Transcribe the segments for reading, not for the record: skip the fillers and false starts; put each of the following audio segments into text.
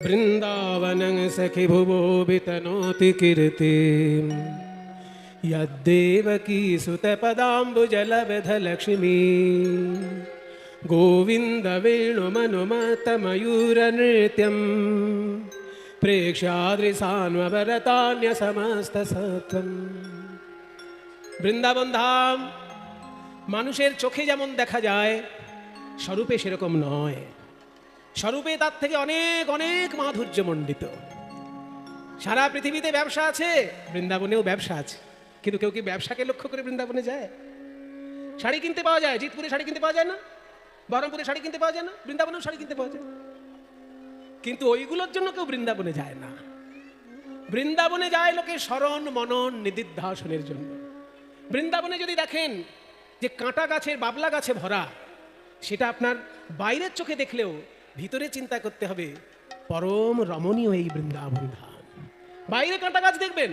বৃন্দাবনং সখি ভুবো বিতনোতি কীর্তিম यद्देवकी सुतपदाम्बुजलविधलक्ष्मी गोविन्दवेणुमनुमतमयूरनृत्यं प्रेक्ष्यादृशान्वरतान्यसमस्तसत्त्वं। বৃন্দাবন ধাম মানুষের চোখে যেমন দেখা যায়, স্বরূপে সেরকম নয়। স্বরূপে তার থেকে অনেক অনেক মাধুর্যমণ্ডিত। সারা পৃথিবীতে ব্যবসা আছে, বৃন্দাবনেও ব্যবসা আছে। কিন্তু কেউ কি ব্যবসাকে লক্ষ্য করে বৃন্দাবনে যায়? শাড়ি কিনতে পাওয়া যায়, জিতপুরে শাড়ি কিনতে পাওয়া যায় না? বহরমপুরে শাড়ি কিনতে পাওয়া যায় না? বৃন্দাবনেও শাড়ি কিনতে পাওয়া যায়। কিন্তু ওইগুলোর জন্য কেউ বৃন্দাবনে যায় না। বৃন্দাবনে যায় লোকে স্মরণ মনন নিদিধ্যাসনের জন্য। বৃন্দাবনে যদি দেখেন যে কাঁটা গাছের বাবলা গাছে ভরা, সেটা আপনার বাইরের চোখে দেখলেও ভিতরে চিন্তা করতে হবে পরম রমণীয় এই বৃন্দাবন ধাম। বাইরে কাঁটা গাছ দেখবেন,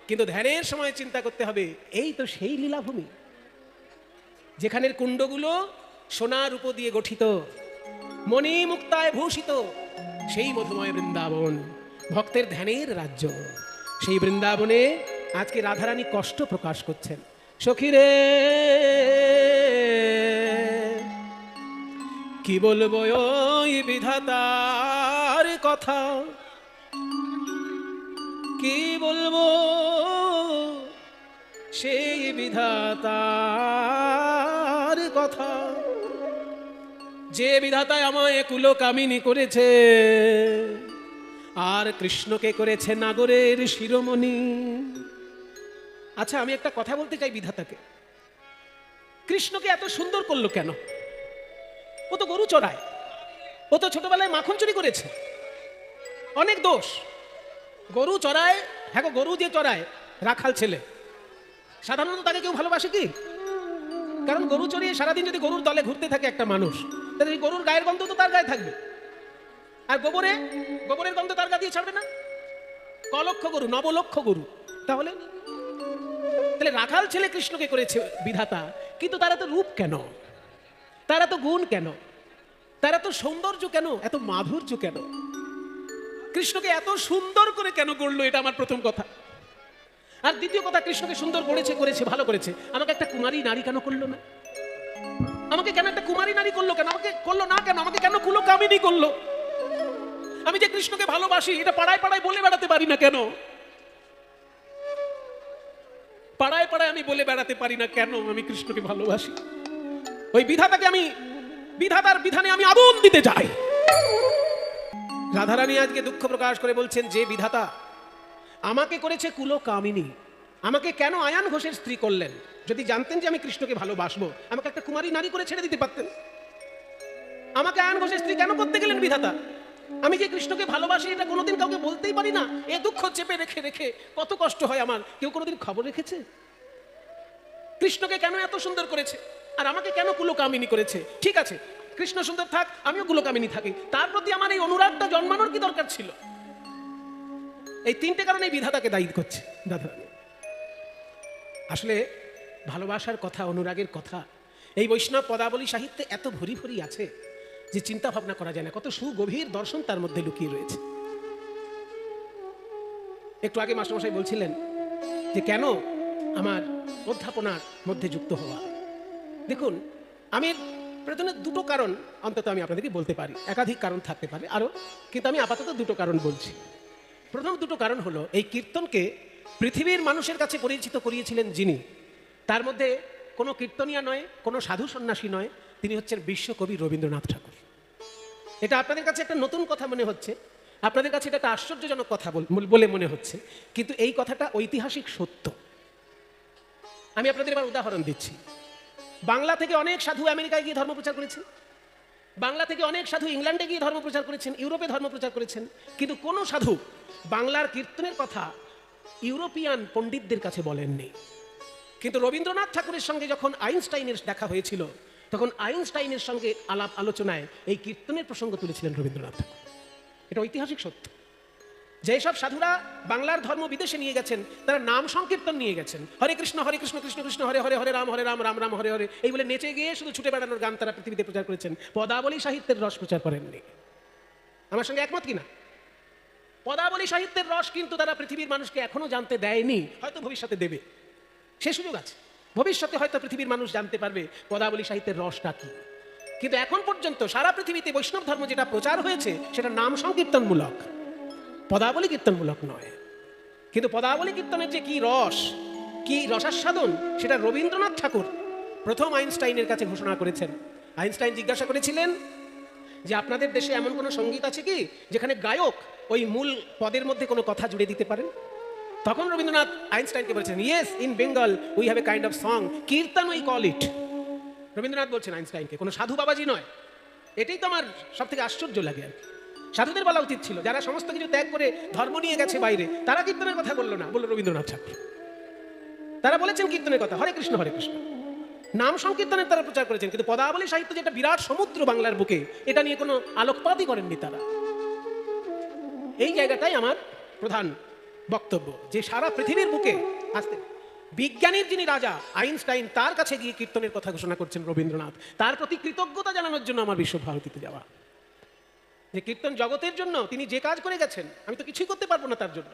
কিন্তু ধ্যানের সময় চিন্তা করতে হবে এই তো সেই লীলাভূমি, যেখানের কুণ্ডগুলো সোনার রূপ দিয়ে গঠিত, মণি মুক্তায় ভূষিত, সেই মধুময় বৃন্দাবন, ভক্তের ধ্যানের রাজ্য। সেই বৃন্দাবনে আজকে রাধারানী কষ্ট প্রকাশ করছেন। সখীরে কি বলবো ওই বিধাতার কথা, কি বলবো সেই বিধাতার কথা, যে বিধাতায় আমায় কুলকামিনী করেছে আর কৃষ্ণকে করেছে নাগরের শিরোমণি। আচ্ছা, আমি একটা কথা বলতে চাই বিধাতাকে। কৃষ্ণকে এত সুন্দর করলো কেন? ও তো গরু চড়ায়, ও তো ছোটবেলায় মাখন চুরি করেছে, অনেক দোষ। গরু চড়ায়, হ্যাঁ গরু যে চড়ায় রাখাল ছেলে, সাধারণত তাকে কেউ ভালোবাসে কি? কারণ গরু চড়িয়ে সারাদিন যদি গরুর দলে ঘুরতে থাকে একটা মানুষ, তাহলে এই গরুর গায়ের গন্ধ তো তার গায়ে থাকবে, আর গোবরের গন্ধ তার গা দিয়ে ছাড়বে না। কলক্ষ গরু, নবলক্ষ গরু। তাহলে রাখাল ছেলে কৃষ্ণকে করেছে বিধাতা, কিন্তু তারা তো রূপ কেন, তারা তো গুণ কেন, তারা তো সৌন্দর্য কেন, এত মাধুর্য কেন? কৃষ্ণকে এত সুন্দর করে কেন করলো? এটা আমার প্রথম কথা। আর দ্বিতীয় কথা, কৃষ্ণকে সুন্দর করেছে ভালো করেছে, আমাকে একটা কুমারী নারী কেন করলো না? আমাকে কেন একটা কুমারী নারী করলো কেন? আমাকে করলো না কেন? আমাকে কেন কুলকামিনী করলো? আমি যে কৃষ্ণকে ভালোবাসি এটা পাড়ায় পাড়ায় বলে বেড়াতে পারি না কেন? পাড়ায় পাড়ায় আমি বলে বেড়াতে পারি না কেন আমি কৃষ্ণকে ভালোবাসি? ওই বিধাতাকে আমি, বিধাতার বিধানে আমি আগুন দিতে চাই। রাধারানী আজকে দুঃখ প্রকাশ করে বলছেন, যে বিধাতা আমাকে করেছে কুলকামিনী, আমাকে কেন আয়ান ঘোষের স্ত্রী করলেন? যদি জানতেন যে আমি কৃষ্ণকে ভালোবাসবো, আমাকে একটা কুমারী নারী করে ছেড়ে দিতে পারতেন। আমাকে আয়ান ঘোষের স্ত্রী কেন করতে গেলেন বিধাতা? আমি যে কৃষ্ণকে ভালোবাসি এটা কোনোদিন কাউকে বলতেই পারি না। এ দুঃখ চেপে রেখে রেখে কত কষ্ট হয় আমার। কেউ কোনোদিন খবর রেখেছে কৃষ্ণকে কেন এত সুন্দর করেছে আর আমাকে কেন কুলকামিনী করেছে? ঠিক আছে, কৃষ্ণ সুন্দর থাক, আমিও কুলকামিনী থাকি, তার প্রতি আমার এই অনুরাগটা জন্মানোর কি দরকার ছিল? এই তিনটে কারণে বিধাতাকে দায়ী করছে দাদা। আসলে ভালোবাসার কথা, অনুরাগের কথা এই বৈষ্ণব পদাবলী সাহিত্যে এত ভরি ভরি আছে যে চিন্তা ভাবনা করা যায় না। কত সুগভীর দর্শন তার মধ্যে লুকিয়ে রয়েছে। একটু আগে মাস্টারমশাই বলছিলেন যে কেন আমার অধ্যাপনার মধ্যে যুক্ত হওয়া। দেখুন, আমি প্রথমে দুটো কারণ অন্তত আমি আপনাদেরকে বলতে পারি, একাধিক কারণ থাকতে পারে আরো, কিন্তু আমি আপাতত দুটো কারণ বলছি। প্রথম দুটো কারণ হলো, এই কীর্তনকে পৃথিবীর মানুষের কাছে পরিচিত করিয়েছিলেন যিনি, তার মধ্যে কোনো কীর্তনিয়া নয়, কোনো সাধু সন্ন্যাসী নয়, তিনি হচ্ছেন বিশ্বকবি রবীন্দ্রনাথ ঠাকুর। এটা আপনাদের কাছে একটা নতুন কথা মনে হচ্ছে, আপনাদের কাছে এটা একটা আশ্চর্যজনক কথা বলে মনে হচ্ছে, কিন্তু এই কথাটা ঐতিহাসিক সত্য। আমি আপনাদের এবার উদাহরণ দিচ্ছি। বাংলা থেকে অনেক সাধু আমেরিকায় গিয়ে ধর্মপ্রচার করেছেন, বাংলা থেকে অনেক সাধু ইংল্যান্ডে গিয়ে ধর্মপ্রচার করেছেন, ইউরোপে ধর্মপ্রচার করেছেন, কিন্তু কোনো সাধু বাংলার কীর্তনের কথা ইউরোপিয়ান পণ্ডিতদের কাছে বলেননি। কিন্তু রবীন্দ্রনাথ ঠাকুরের সঙ্গে যখন আইনস্টাইনের দেখা হয়েছিল, তখন আইনস্টাইনের সঙ্গে আলাপ আলোচনায় এই কীর্তনের প্রসঙ্গ তুলেছিলেন রবীন্দ্রনাথ ঠাকুর। এটা ঐতিহাসিক সত্য। যেসব সাধুরা বাংলার ধর্ম বিদেশে নিয়ে গেছেন, তারা নাম সংকীর্তন নিয়ে গেছেন, হরে কৃষ্ণ কৃষ্ণ কৃষ্ণ হরে হরে, হরে রাম রাম রাম হরে হরে, এই বলে নেচে গিয়ে শুধু ছুটে বেড়ানোর গান তারা পৃথিবীতে প্রচার করেছেন, পদাবলী সাহিত্যের রস প্রচার করেননি। আমার সঙ্গে একমত কিনা? পদাবলী সাহিত্যের রস কিন্তু তারা পৃথিবীর মানুষকে এখনো জানতে দেয়নি, হয়তো ভবিষ্যতে দেবে, সে সুযোগ আছে। ভবিষ্যতে হয়তো পৃথিবীর মানুষ জানতে পারবে পদাবলী সাহিত্যের রসটা কি। কিন্তু এখন পর্যন্ত সারা পৃথিবীতে বৈষ্ণব ধর্ম যেটা প্রচার হয়েছে সেটা নাম সংকীর্তনমূলক, পদাবলী কীর্তনমূলক নয়। কিন্তু পদাবলী কীর্তনের যে কি রস, কি রসাস্বাদন, সেটা রবীন্দ্রনাথ ঠাকুর প্রথম আইনস্টাইনের কাছে ঘোষণা করেছেন। আইনস্টাইন জিজ্ঞাসা করেছিলেন যে আপনাদের দেশে এমন কোনো সঙ্গীত আছে কি যেখানে গায়ক ওই মূল পদের মধ্যে কোনো কথা জুড়ে দিতে পারেন? তখন রবীন্দ্রনাথ আইনস্টাইনকে বলছেন, yes, in Bengal we have a kind of song, kirtan we call it. Rabindranath বলছেন আইনস্টাইনকে, কোনো সাধু বাবাজি নয়। এটাই তো আমার সব থেকে আশ্চর্য লাগে আর কি। সাধুদের বলা উচিত ছিল, যারা সমস্ত কিছু ত্যাগ করে ধর্ম নিয়ে গেছে বাইরে, তারা কীর্তনের কথা বললো না, বলল রবীন্দ্রনাথ ঠাকুর। তারা বলেছেন কীর্তনের কথা, হরে কৃষ্ণ হরে কৃষ্ণ, নাম সংকীর্তনের তারা প্রচার করেছেন। কিন্তু পদাবলী সাহিত্য যেটা বিরাট সমুদ্র বাংলার বুকে, এটা নিয়ে কোনো আলোকপাতই করেননি তারা। এই জায়গাটাই আমার প্রধান বক্তব্য, যে সারা পৃথিবীর বুকে আসতে বিজ্ঞানীর যিনি রাজা আইনস্টাইন, তার কাছে গিয়ে কীর্তনের কথা ঘোষণা করছেন রবীন্দ্রনাথ। তার প্রতি কৃতজ্ঞতা জানানোর জন্য আমার বিশ্বভারতীতে যাওয়া, যে কীর্তন জগতের জন্য তিনি যে কাজ করে গেছেন, আমি তো কিছুই করতে পারবো না তার জন্য।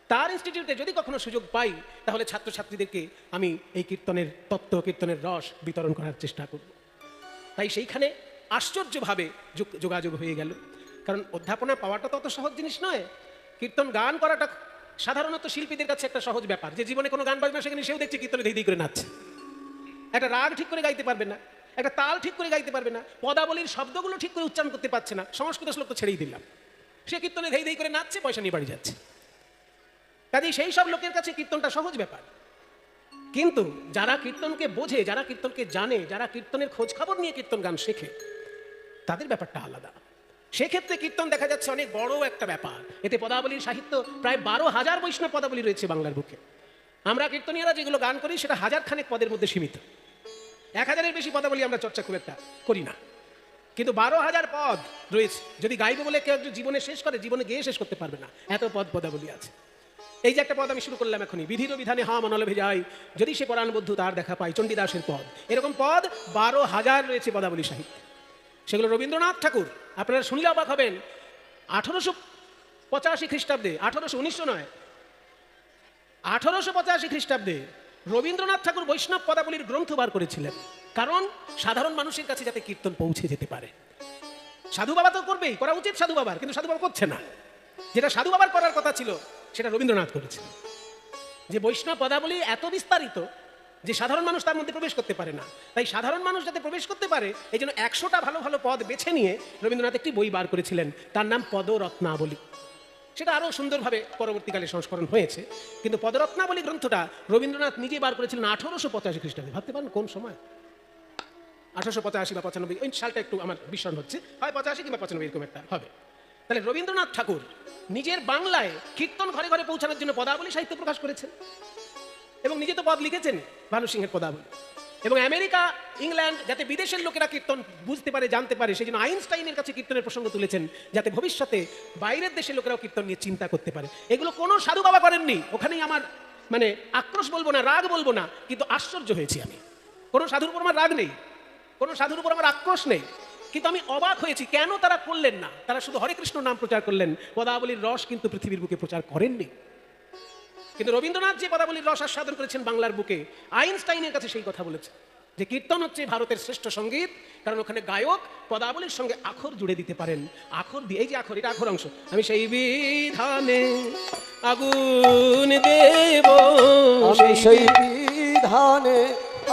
তার ইনস্টিটিউটে যদি কখনো সুযোগ পাই, তাহলে ছাত্রছাত্রীদেরকে আমি এই কীর্তনের তত্ত্ব, কীর্তনের রস বিতরণ করার চেষ্টা করব। তাই সেইখানে আশ্চর্যভাবে যোগাযোগ হয়ে গেল। কারণ অধ্যাপনা পাওয়াটা তো অত সহজ জিনিস নয়। কীর্তন গান করাটা সাধারণত শিল্পীদের কাছে একটা সহজ ব্যাপার, যে জীবনে কোনো গান বাজনা সেখানে সেও দেখছে কীর্তনে ধেই করে নাচছে। একটা রাগ ঠিক করে গাইতে পারবে না, একটা তাল ঠিক করে গাইতে পারবে না, পদাবলীর শব্দগুলো ঠিক করে উচ্চারণ করতে পারছে না, সংস্কৃত শ্লোক তো ছেড়েই দিলাম, সে কীর্তনে ধেই করে নাচছে, পয়সা নিয়ে বাড়ি যাচ্ছে। কাজেই সেই সব লোকের কাছে কীর্তনটা সহজ ব্যাপার। কিন্তু যারা কীর্তনকে বোঝে, যারা কীর্তনকে জানে, যারা কীর্তনের খোঁজ খবর নিয়ে কীর্তন গান শেখে, তাদের ব্যাপারটা আলাদা। সেক্ষেত্রে কীর্তন দেখা যাচ্ছে অনেক বড় একটা ব্যাপার। এতে পদাবলীর সাহিত্য প্রায় 12,000 বৈষ্ণব পদাবলী রয়েছে বাংলার বুকে। আমরা কীর্তনীয়রা যেগুলো গান করি সেটা 1000 খানেক পদের মধ্যে সীমিত। 1000-এর বেশি পদাবলী আমরা চর্চা খুব একটা করি না, কিন্তু 12,000 পদ রয়েছে। যদি গাইবে বলে কেউ জীবনে শেষ করে, জীবনে গিয়ে শেষ করতে পারবে না, এত পদ পদাবলী আছে। এই যে একটা পদ আমি শুরু করলাম এখনই, বিধির বিধানে হা মনলে ভেজাই, যদি সে পরাণ বন্ধু তার দেখা পাই, চণ্ডীদাসের পদ। এরকম পদ 12,000 রয়েছে পদাবলী সাহিত্যে। সেগুলো রবীন্দ্রনাথ ঠাকুর, আপনারা শুনলে অবাক হবেন, 1885 খ্রিস্টাব্দে, 1900 নয়, 1885 খ্রিস্টাব্দে রবীন্দ্রনাথ ঠাকুর বৈষ্ণব পদাবলীর গ্রন্থ বার করেছিলেন। কারণ সাধারণ মানুষের কাছে যাতে কীর্তন পৌঁছে যেতে পারে। সাধু বাবা তো করবেই, করা উচিত সাধু বাবার, কিন্তু সাধু বাবা করছে না। যেটা সাধু বাবার করার কথা ছিল সেটা রবীন্দ্রনাথ করেছিল। যে বৈষ্ণব পদাবলী এত বিস্তারিত যে সাধারণ মানুষ তার মধ্যে প্রবেশ করতে পারে না, তাই সাধারণ মানুষ যাতে প্রবেশ করতে পারে এই জন্য 100টা ভালো ভালো পদ বেছে নিয়ে রবীন্দ্রনাথ একটি বই বার করেছিলেন, তার নাম পদরত্নাবলী। সেটা আরও সুন্দরভাবে পরবর্তীকালে সংস্করণ হয়েছে, কিন্তু পদরত্নাবলী গ্রন্থটা রবীন্দ্রনাথ নিজে বার করেছিলেন 1885 খ্রিস্টাব্দে। ভাবতে পারেন কোন সময়, 1885 বা 95, ওই সালটা একটু আমার বিস্মরণ হচ্ছে, হয় 85 কিংবা 95 এরকম একটা হবে। তাহলে রবীন্দ্রনাথ ঠাকুর নিজের বাংলায় কীর্তন ঘরে ঘরে পৌঁছানোর জন্য পদাবলী সাহিত্য প্রকাশ করেছেন, এবং নিজে তো পদ লিখেছেন ভানু সিংহের পদাবলী। এবং আমেরিকা, ইংল্যান্ড, যাতে বিদেশের লোকেরা কীর্তন বুঝতে পারে, জানতে পারে, সেই জন্য আইনস্টাইনের কাছে কীর্তনের প্রসঙ্গ তুলেছেন, যাতে ভবিষ্যতে বাইরের দেশের লোকেরাও কীর্তন নিয়ে চিন্তা করতে পারে। এগুলো কোনো সাধু বাবা করেননি। ওখানেই আমার মানে আক্রোশ বলবো না, রাগ বলবো না, কিন্তু আশ্চর্য হয়েছি আমি। কোনো সাধুর উপর আমার রাগ নেই, কোনো সাধুর উপর আমার আক্রোশ নেই, কিন্তু আমি অবাক হয়েছি কেন তারা করলেন না। তারা শুধু হরে কৃষ্ণ নাম প্রচার করলেন, পদাবলীর রস কিন্তু পৃথিবীর বুকে প্রচার করেননি। কিন্তু রবীন্দ্রনাথ যে পদাবলীর রস আস্বাদন করেছেন বাংলার বুকে, আইনস্টাইনের কাছে সেই কথা বলেছে যে কীর্তন হচ্ছে ভারতের শ্রেষ্ঠ সঙ্গীত, কারণ ওখানে গায়ক পদাবলীর সঙ্গে আখর জুড়ে দিতে পারেন। আখর দিয়ে, এই যে আখর, এটা আখর অংশ, আমি সেই বিধানে আগুন দেব, সেই বিধানে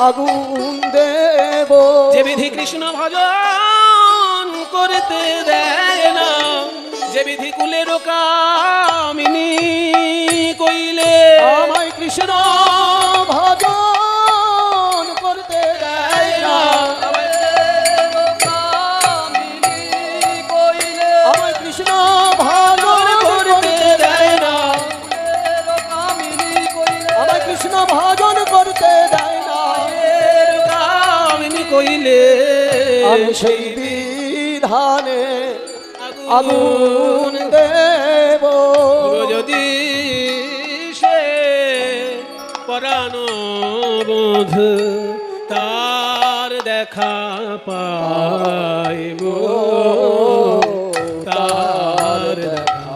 আগুন দেব, যে বিধি কৃষ্ণ ভজন করতে দেয় না, যে বিধি কুলের কামিনী কইলে আমায় কৃষ্ণ ভজন করতে দেয় না, আমায় কৃষ্ণ ভজন করতে দেয় না, আমায় কৃষ্ণ ভজন করতে দেয় না, কামিনী কইলে আমি সেই বিধানে আগুন দেব, যদি সে পরাণ বোধ তার দেখা পাইব, তার দেখা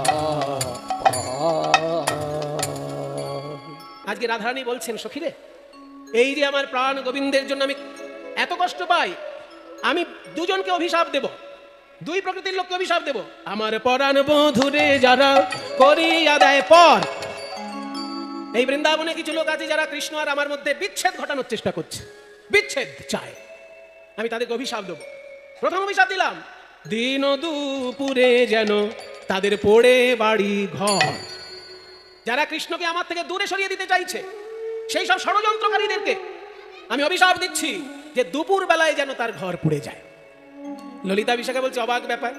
আজকে রাধারানী বলছেন, সখীরে, এই যে আমার প্রাণ গোবিন্দের জন্য আমি এত কষ্ট পাই, আমি দুজনকে অভিশাপ দেব, দুই প্রকৃতির লোককে অভিশাপ দেব। আমার পরাণ বধুরে যারা করিয়া দেয় পর। এই বৃন্দাবনে কিছু লোক আছে যারা কৃষ্ণ আর আমার মধ্যে বিচ্ছেদ ঘটানোর চেষ্টা করছে, বিচ্ছেদ চায়, আমি তাদেরকে অভিশাপ দেব। প্রথম অভিশাপ দিলাম, দিন দুপুরে যেন তাদের পড়ে বাড়ি ঘর। যারা কৃষ্ণকে আমার থেকে দূরে সরিয়ে দিতে চাইছে, সেই সব ষড়যন্ত্রকারীদেরকে আমি অভিশাপ দিচ্ছি যে দুপুর বেলায় যেন তার ঘর পুড়ে যায়। ললিতা বিশাখা বলছে, অবাক ব্যাপার,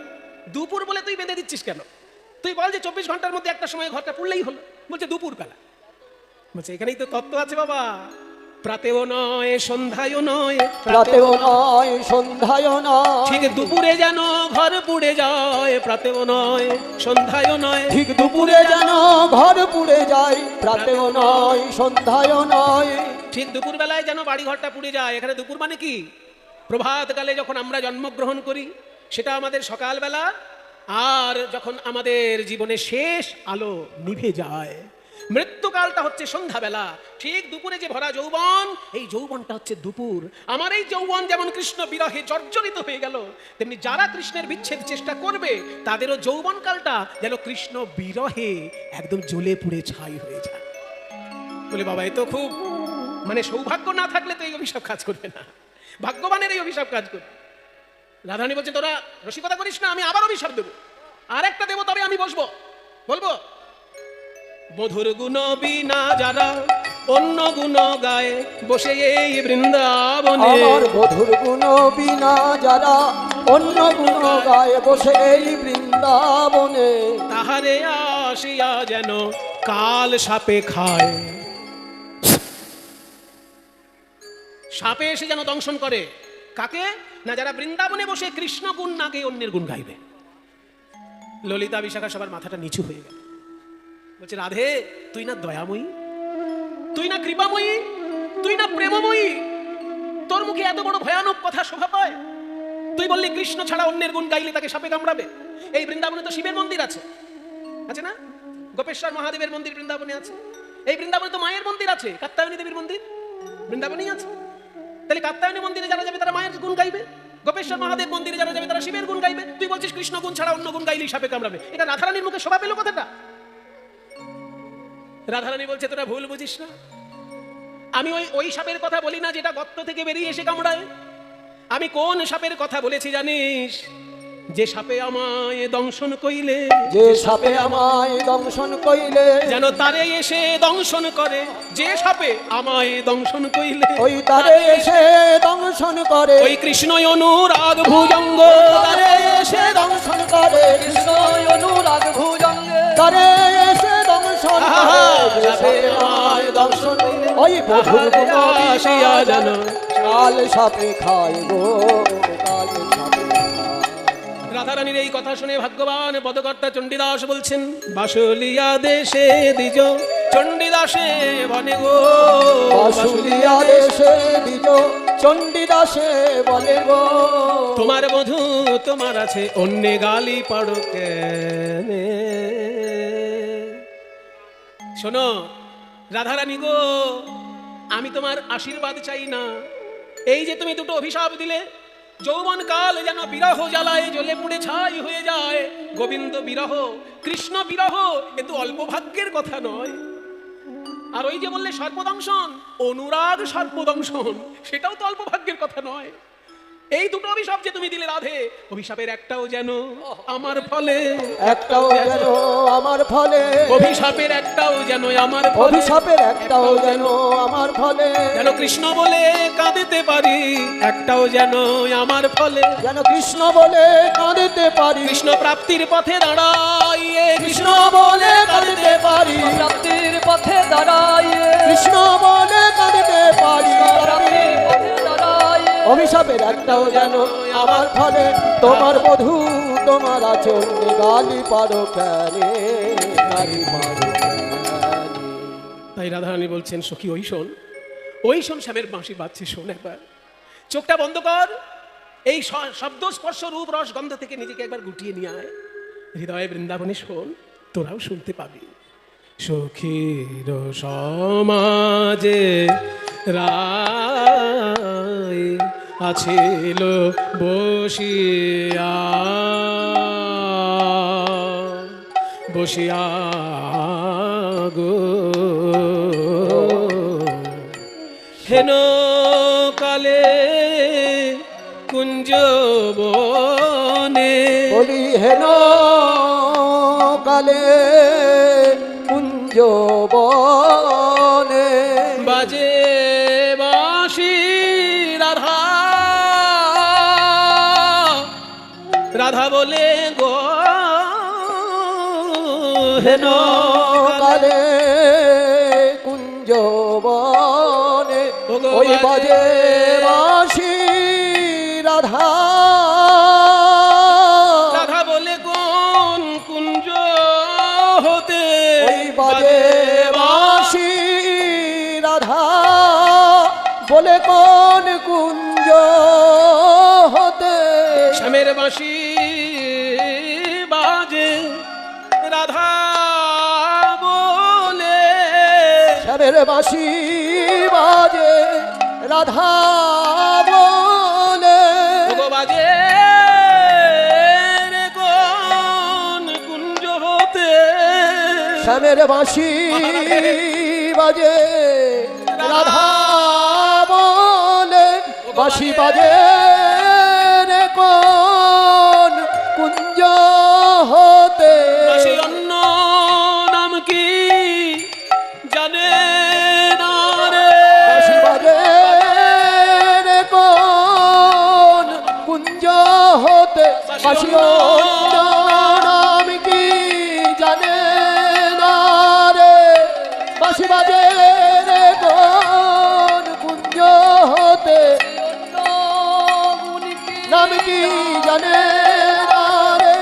দুপুর বলে তুই বেঁধে দিচ্ছিস কেন? তুই বল যে 24 ঘন্টার মধ্যে একটা সময় ঘরটা পুড়লেই হলো। বলছে দুপুর বেলা। বলছে এখানেই তো তত্ত্ব আছে বাবা, প্রাতেও নয় সন্ধ্যায়ও নয়, প্রাতেও নয় সন্ধ্যায়ও নয়, ঠিক দুপুরে যেন ঘর পুড়ে যায়, প্রাতেও নয় সন্ধ্যায়ও নয়, ঠিক দুপুরে যেন ঘর পুড়ে যায়, প্রাতেও নয় সন্ধ্যায়ও নয়, ঠিক দুপুর বেলায় যেন বাড়ি ঘরটা পুড়ে যায়। এখানে দুপুর মানে কি? প্রভাতকালে যখন আমরা জন্মগ্রহণ করি সেটা আমাদের সকালবেলা, আর যখন আমাদের জীবনে শেষ আলো নিভে যায় মৃত্যুকালটা হচ্ছে সন্ধ্যাবেলা। ঠিক দুপুরে যে ভরা যৌবন, এই যৌবনটা হচ্ছে দুপুর। আমার এই যৌবন যেমন কৃষ্ণ বিরহে জর্জরিত হয়ে গেল, তেমনি যারা কৃষ্ণের বিচ্ছেদ চেষ্টা করবে তাদেরও যৌবনকালটা যেন কৃষ্ণ বিরহে একদম জ্বলে পুড়ে ছাই হয়ে যায়। বলে বাবা, এ তো খুব মানে সৌভাগ্য না থাকলে তো এই অভিশাপ কাজ করবে না, ভাগ্যবানের এই অভিশাপ কাজ করবে। রাধারানী বলছে, তোরা রসিকতা করিস না, আমি আবার অভিশাপ দেবো, আর একটা দেবো, তবে আমি বলবো বধুর গুণ বিনা যারা অন্য গুণ গায়ে বসে এই বৃন্দাবনে। আমার বধুর গুণ বিনা যারা অন্য গুণ গায়ে বসে এই বৃন্দাবনে, তাহারে আসিয়া যেন কাল সাপে খায়। সাপে এসে যেন দংশন করে কাকে? না যারা বৃন্দাবনে বসে কৃষ্ণ গুণ না গেয়ে অন্যের গুণ গাইবে। ললিতা বিশাখা সবার মাথাটা নিচু হয়ে গেল। বলছে, রাধে, তুই না দয়াময়ী, তুই না কৃপাময়ী, তুই না প্রেমময়ী, তোর মুখে এত বড় ভয়ানক কথা শোভা পায়? তুই বললি কৃষ্ণ ছাড়া অন্যের গুণ গাইলে তাকে সাপে কামড়াবে। এই বৃন্দাবনে তো শিবের মন্দির আছে, আছে না? গোপেশ্বর মহাদেবের মন্দির বৃন্দাবনে আছে। এই বৃন্দাবনে তো মায়ের মন্দির আছে, কাত্যায়নী দেবীর মন্দির বৃন্দাবনেই আছে। তাহলে কাত্যায়নী মন্দিরে যারা যাবে তারা মায়ের গুণ গাইবে, গোপেশ্বর মহাদেব মন্দিরে যারা যাবে তারা শিবের গুণ গাইবে। তুই বলছিস কৃষ্ণ গুণ ছাড়া অন্য গুণ গাইলেই সাপে কামড়াবে। এটা রাধারানীর মুখে শোভা পেল কথাটা? রাধারানী বলছে, তোরা ভুল বুঝিস না, আমি ওই সাপের কথা বলি না যেটা গর্ত থেকে বেরিয়ে এসে কামড়ায়। আমি কোন সাপের কথা বলেছি জানিস? যে সাপে আমায় দংশন কইলে, যে সাপে আমায় দংশন কইলে, যেন তারে এসে দংশন করে। যে সাপে আমায় দংশন কইলে, ওই তারে এসে দংশন করে, ওই কৃষ্ণই অনুরাগ ভুজঙ্গ তারে এসে দংশন করে, কৃষ্ণ অনুরাগ ভুজঙ্গে তারে এসে দংশন করে। যে সাপে আমায় দংশন কইলে, ওই বধূর গুণ আসিয়া যেন কাল সাপে খায় গো, কাল সাপে খায়। রাধারানীর এই কথা শুনে ভাগ্যবান পদকর্তা চণ্ডীদাস বলছেন, বাসুলিয়া দেশে দ্বিজ চণ্ডীদাসে বনে গো, বাসুলিয়া দেশে দ্বিজ চণ্ডীদাসে বলে গো, তোমার বধূ তোমার আছে অন্যে গালি পাড়ো কেনে। শোনো রাধারানী গো, আমি তোমার আশীর্বাদ চাই না। এই যে তুমি দুটো অভিশাপ দিলে, যৌবন কাল যেন বিরহ জ্বালায় জ্বলে পুড়ে ছাই হয়ে যায়। গোবিন্দ বিরহ, কৃষ্ণ বিরহ, এ তো অল্প ভাগ্যের কথা নয়। আর ওই যে বললে সর্পদংশন, অনুরাগ সর্পদংশন, সেটাও তো অল্প ভাগ্যের কথা নয়। এই দুটো অভিশাপ যে তুমি দিলে রাধে, অভিশাপের একটাও যেন আমার ফলে, একটাও যেন আমার ফলে, অভিশাপের একটাও যেন আমার ফলে, অভিশাপের একটাও যেন আমার ফলে, যেন কৃষ্ণ বলে কাঁদিতে পারি, একটাও যেন আমার ফলে, যেন কৃষ্ণ বলে কাঁদিতে পারি, কৃষ্ণ প্রাপ্তির পথে দাঁড়াইয়ে, কৃষ্ণ বলে কাঁদিতে পারি, প্রাপ্তির পথে দাঁড়াইয়ে, কৃষ্ণ বলে কাঁদিতে পারি। প্রাপ্তির পথে দাঁড়াইয়ে, অভিশাপের একটাও যেন আমার ফলে, তোমার বধূ তোমার আচরণ গালি পারো কেনে, গালি পারো কেনে। তাই রাধারানী বলছেন, সখী ওই শোন শ্যামের বাঁশি বাজছে, শোন একবার, চোখটা বন্ধ কর, এই শব্দ স্পর্শ রূপ রস গন্ধ থেকে নিজেকে একবার গুটিয়ে নিয়ে আয়, হৃদয়ে বৃন্দাবনে শোন, তোরাও শুনতে পাবি। সখীর সমাজে রায় আছিল বসিয়া বসিয়া গো হেন কালে কুঞ্জ বনে বলি হেন কালে কুঞ্জ বনে বাজে বাঁশি রাধা রাধা বলে গো হেন কালে কুঞ্জ বনে ওগো ওই বাজে বাজে বাঁশি রাধা রাধা বলে কোন কুঞ্জ হতে ওই বাজে বাঁশি রাধা বলে কোন কুঞ্জ হতে শ্যামের বাঁশি বাজে রাধা বলে শ্যামের বাঁশি বাজে রাধা বলে ওগো বাজে রে কোন কুঞ্জ হতে শ্যামের বাঁশি বাজে রাধা বলে বাঁশি বাজে রে কোন কুঞ্জ হতে বাঁশি অন্য নাম কি জানে না রে বাঁশি বাজে রে কোন কুঞ্জ হতে বাঁশি অন্য নাম কি জানে না রে বাঁশি বাজে রে কোন কুঞ্জ হতে নাম কি জানে না রে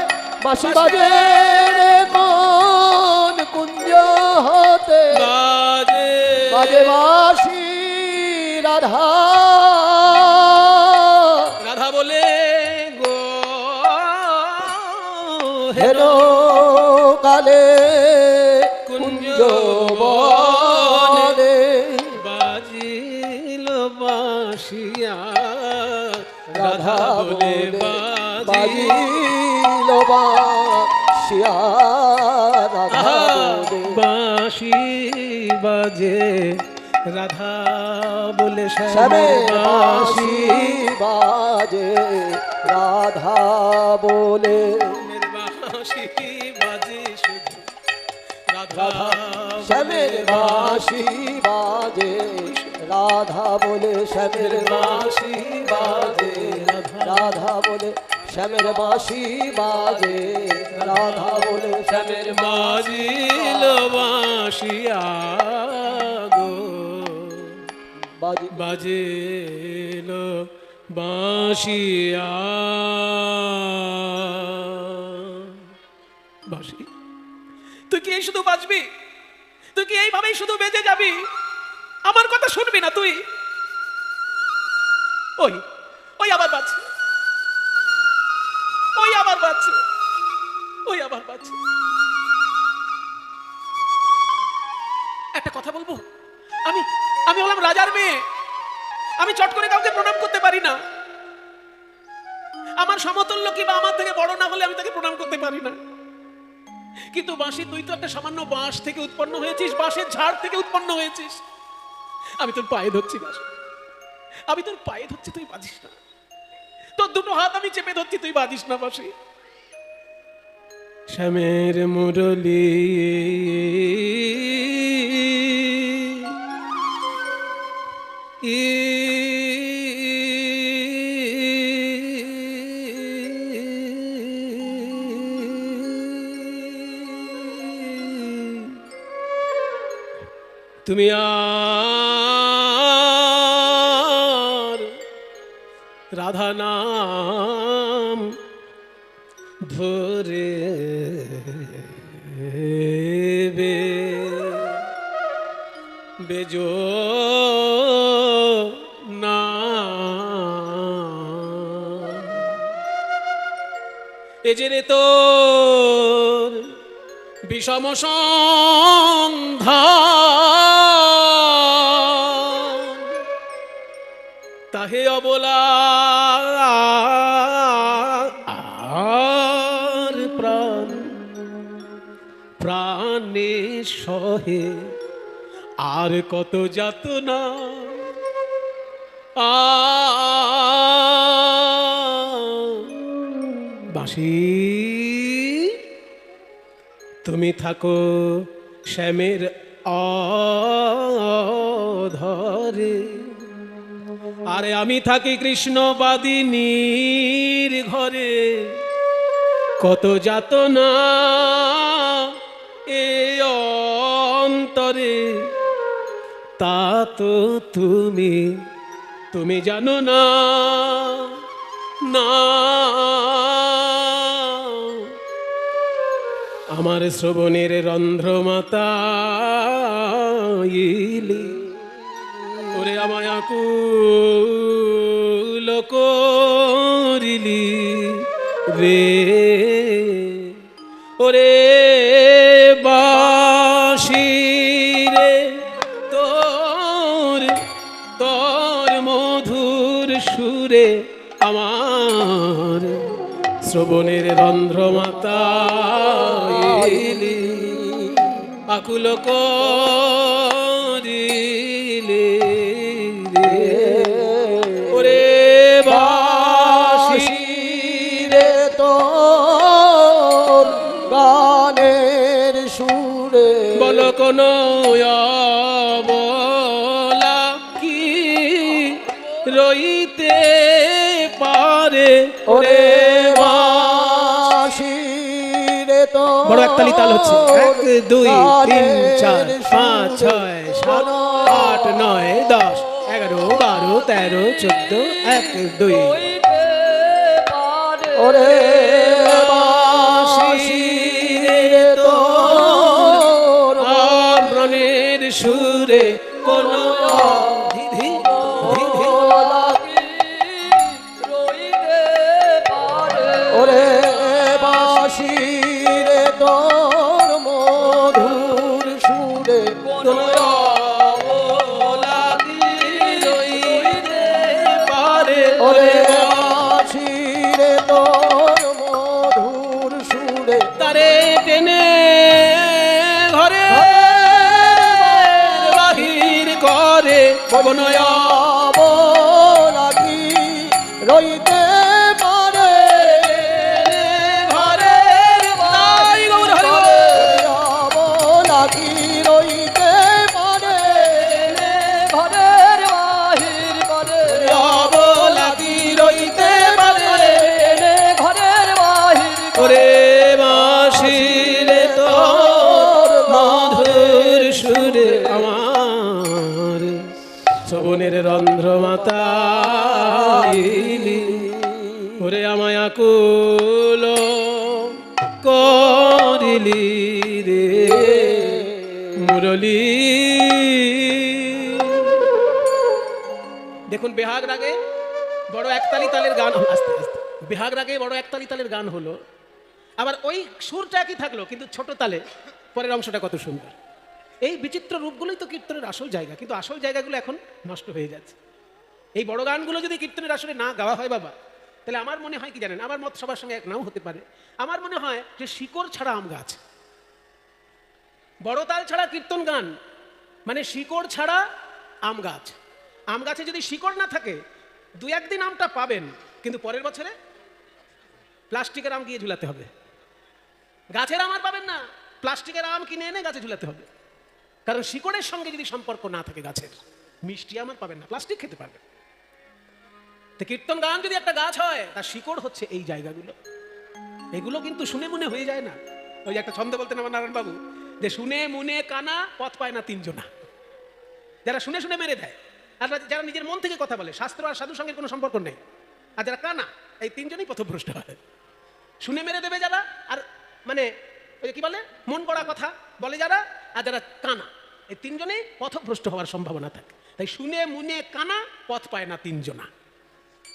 বাঁশি বাজে রে কোন কুঞ্জ হতে বাজে বাজে বাঁশি রাধা রাধা বলে গো হেন কালে কুঞ্জ বনে বাজিল বাঁশিয়া রাধা বলে বাজি বাজিল বাঁশিয়া রাধা বলে বাঁশি বাজে রাধা বলে শ্যামের বাঁশি বাঁশি বাজে রাধা বলে বাঁশি বাজে শুধু রাধা শ্যামের বাঁশি বাজে রাধা বলে শ্যামের বাঁশি বাজে রাধা বলে শ্যামের বাঁশি বাজে রাধা বলে শ্যামের বাজিল বাঁশিয়া গো বাজি বাজিল বাঁশিয়া বাঁশি তুই কি এই শুধু বাজবি তুই কি এইভাবেই শুধু বেজে যাবি আমার কথা শুনবি না তুই ওই ওই আবার বাজছে ওই আবার বাজছে ওই আবার বাজছে একটা কথা বলবো আমি আমি হলাম রাজার মেয়ে আমি চট করে কাউকে প্রণাম করতে পারি না আমার সমতুল্য কিংবা আমার থেকে বড় না হলে আমি তাকে প্রণাম করতে পারি না কিন্তু বাঁশি তুই তো একটা সামান্য বাঁশ থেকে উৎপন্ন হয়েছিস বাঁশের ঝাড় থেকে উৎপন্ন হয়েছিস আমি তোর পায়ে ধরছি বাঁশ আমি তোর পায়ে ধরছি তুই বাজিস না তোর দুটো হাত আমি চেপে ধরছি তুই বাজিস না বাঁশি শ্যামের মুরলী তুমি আর রাধা নাম ধরে বেজো না এ যে রে তোর বিষম সন্ধান তাহে অবলা আর প্রাণ প্রাণে সহে আর কত যাতনা বাঁশি তুমি থাকো শ্যামের অধরে আরে আমি থাকি কৃষ্ণবাদিনীর ঘরে কত যাতনা এ অন্তরে তা তো তুমি জানো না না আমার শ্রবণের রন্ধ্রমাতা ইলি ওরে আমায় আকুল করিলি রে ওরে বাঁশি রে তোর মধুর সুরে আমার শ্রবণের রন্ধ্রমাতা আকুল করিলে ওরে বাঁশি রে তোর গানের সুরে বল কোন বলা কি রইতে পারে ওরে বাঁশি রে তোর বড় একতালি তাল হচ্ছে 1 2 3 4 5 6 7 8 9 10 11 12 13 14 1 2 হইতে পারে ওরে বাঁশি রে তোর প্রাণের সুরে কোন ধি লাগি রইতে পারে ওরে বাঁশি রে তোর মধুর সুরে কোন ওরে বাঁশি রে তোর মধুর সুরে তারে টেনে ঘরে বাহির করে বনয়া লাগি রইতে পারে ঘরের তাই গৌর হরি লাগি রইতে পারে ঘরের বাহির করে লাগি রইতে পারে ঘরের বাহির ওরে বাঁশি রে তোর মধুর সুরে আমার শ্রবণের রন্ধ্রমাতা ওরে আমায় আকুল করিলি রে মুরলী দেখুন বেহাগ রাগে বড় একতালি তালের গান হলো আস্তে আস্তে বেহাগ রাগে বড় একতালি তালের গান হলো আবার ওই সুরটা একই থাকলো কিন্তু ছোট তালে পরের অংশটা কত সুন্দর এই বিচিত্র রূপগুলোই তো কীর্তনের আসল জায়গা কিন্তু আসল জায়গাগুলো এখন নষ্ট হয়ে যাচ্ছে এই বড় গানগুলো যদি কীর্তনের আসলে না গাওয়া হয় বাবা তাহলে আমার মনে হয় কি জানেন আমার মত সবার সঙ্গে এক নাও হতে পারে আমার মনে হয় যে শিকড় ছাড়া আম গাছ বড় তাল ছাড়া কীর্তন গান মানে শিকড় ছাড়া আম গাছ আম গাছে যদি শিকড় না থাকে 2-1 দিন আমটা পাবেন কিন্তু পরের বছরে প্লাস্টিকের আম গিয়ে ঝুলাতে হবে গাছের আম আর পাবেন না প্লাস্টিকের আম কিনে এনে গাছে ঝুলাতে হবে কারণ শিকড়ের সঙ্গে যদি সম্পর্ক না থাকে গাছের মিষ্টি আম আর পাবেন না প্লাস্টিক খেতে পারবেন তো কীর্তন গান যদি একটা গাছ হয় তার শিকড় হচ্ছে এই জায়গাগুলো এগুলো কিন্তু শুনে মনে হয়ে যায় না ওই যে একটা ছন্দ বলতেন আমার নারায়ণ বাবু যে শুনে মনে কানা পথ পায় না 3 জনা যারা শুনে শুনে মেরে দেয় আর যারা নিজের মন থেকে কথা বলে শাস্ত্র আর সাধুর সঙ্গে কোনো সম্পর্ক নেই আর যারা কানা এই 3 জনই পথভ্রষ্ট হয় শুনে মেরে দেবে যারা আর মানে ওই কি বলে মন গড়া কথা বলে যারা আর যারা কানা এই 3 জনেই পথভ্রষ্ট হওয়ার সম্ভাবনা থাকে তাই শুনে মুনে কানা পথ পায় না 3 জনা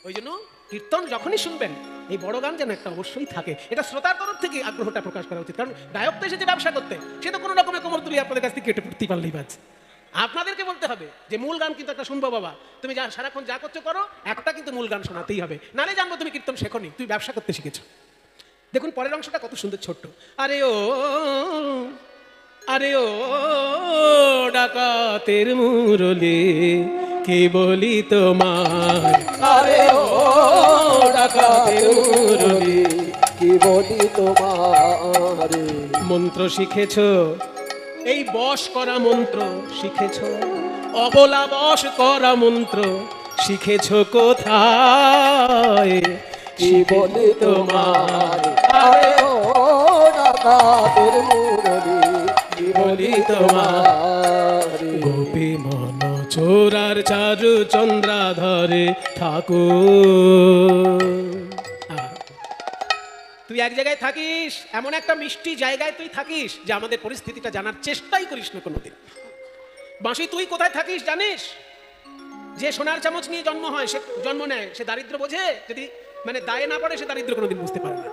ওই জন্য কীর্তন যখনই শুনবেন এই বড় গান যেন একটা অবশ্যই থাকে। এটা শ্রোতার তরফ থেকে আগ্রহটা প্রকাশ করা উচিত, কারণ গায়ক তো এসেছে ব্যবসা করতে, সে তো কোনো রকমের কোমর তুলি আপনাদের কাছ থেকে কেটে পড়তে পারলেই বাজ। আপনাদেরকে বলতে হবে যে মূল গান কিন্তু একটা শুনবো বাবা, তুমি যা সারাক্ষণ যা করছো করো, একটা কিন্তু মূল গান শোনাতেই হবে, নালে জানবো তুমি কীর্তন শেখোনি, তুমি ব্যবসা করতে শিখেছো। দেখুন পরের অংশটা কত সুন্দর ছোট্ট। আরে ও ডাকাতের মুরলি কি বলি তোমায়, আরে ও ডাকাতের মুরলি কি বলি তোমার, মন্ত্র শিখেছো, এই বশ করা মন্ত্র শিখেছো, অবলা বশ করা মন্ত্র শিখেছো কোথায়, কি বলি তোমার, আরে ও ডাকাতের মুরলি কি বলি তোমার, গোপী মন চোরার চারু চন্দ্রাধরে ঠাকুর। তুই এক জায়গায় থাকিস, এমন একটা মিষ্টি জায়গায় তুই থাকিস যে আমাদের পরিস্থিতিটা জানার চেষ্টাই করিস না কোনোদিন। বাঁশি তুই কোথায় থাকিস জানিস? যে সোনার চামচ নিয়ে জন্ম হয়, সে জন্ম নেয়, সে দারিদ্র বোঝে? যদি মানে দায়ে না পড়ে সে দারিদ্র কোনোদিন বুঝতে পারে না।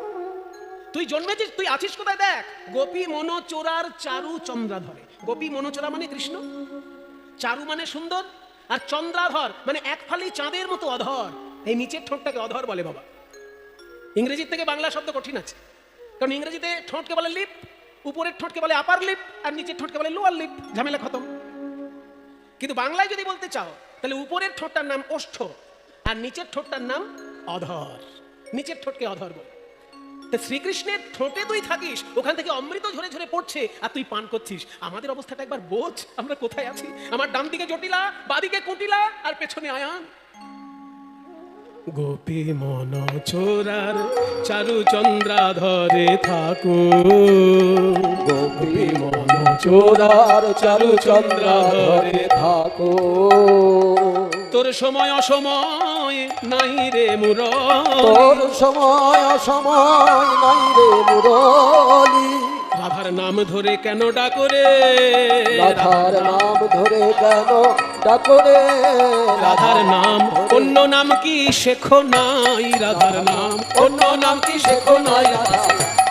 তুই জন্মেছিস, তুই আছিস কোথায় দেখ। গোপী মনোচোরার চারু চন্দ্রাধরে। গোপী মনোচোরা মানে কৃষ্ণ, চারু মানে সুন্দর, আর চন্দ্রাধর মানে এক ফালি চাঁদের মতো অধর। এই নিচের ঠোঁটটাকে অধর বলে বাবা। ইংরেজির থেকে বাংলা শব্দ কঠিন আছে, কারণ ইংরেজিতে ঠোঁটকে বলে লিপ, উপরের ঠোঁটকে বলে আপার লিপ, আর নিচের ঠোঁটকে বলে লোয়ার লিপ, ঝামেলা খতম। কিন্তু বাংলায় যদি বলতে চাও তাহলে উপরের ঠোঁটটার নাম ওষ্ঠ, আর নিচের ঠোঁটটার নাম অধর। নিচের ঠোঁটকে অধর বলে। তা শ্রীকৃষ্ণের ঠোঁটে তুই থাকিস, ওখান থেকে অমৃত ঝরে ঝরে পড়ছে আর তুই পান করছিস। আমাদের অবস্থাটা একবার বোঝ, আমরা কোথায় আছি। আমার ডান দিকে জটিলা, বাদিকে কুটিলা, আর পেছনে আয়ান। গোপী মন চোরার চারু চন্দ্রাধরে ঠাকুর, গোপী মন চোরার চারু চন্দ্রাধরে থাকো, তোর সময় অসময় নাই রে মুরলি, তোর সময় অসময় নাই রে মুরলি, রাধার নাম ধরে কেন ডাকরে, রাধার নাম ধরে কেন ডাকরে, রাধার নাম অন্য নাম কি শেখো নাই, রাধার নাম অন্য নাম কি শেখো নাই, রাধা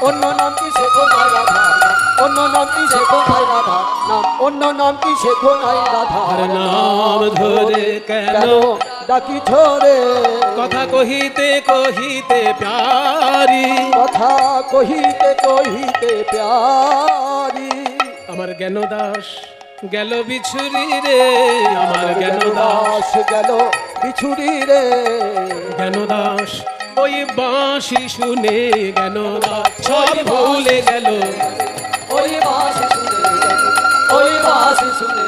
অন্য নাম কি শেখো নাই রাধা, অন্য নাম কি শেখো নাই রাধা, নাম অন্য নাম কি শেখো নাই রাধা, রাধার নাম ধরে কেন কেন ডাকি ছোরে, কথা কহিতে কহিতে প্যারি, কথা কহিতে কহিতে প্যারি, আমার জ্ঞান দাস গেল বিছুরি রে, আমার জ্ঞান দাস দাস গেল বিছুরি রে, জ্ঞান দাস ওই বাঁশি শুনে জ্ঞান দাস সব ভুলে গেল, ওই বাঁশি শুনে, ওই বাঁশি শুনে,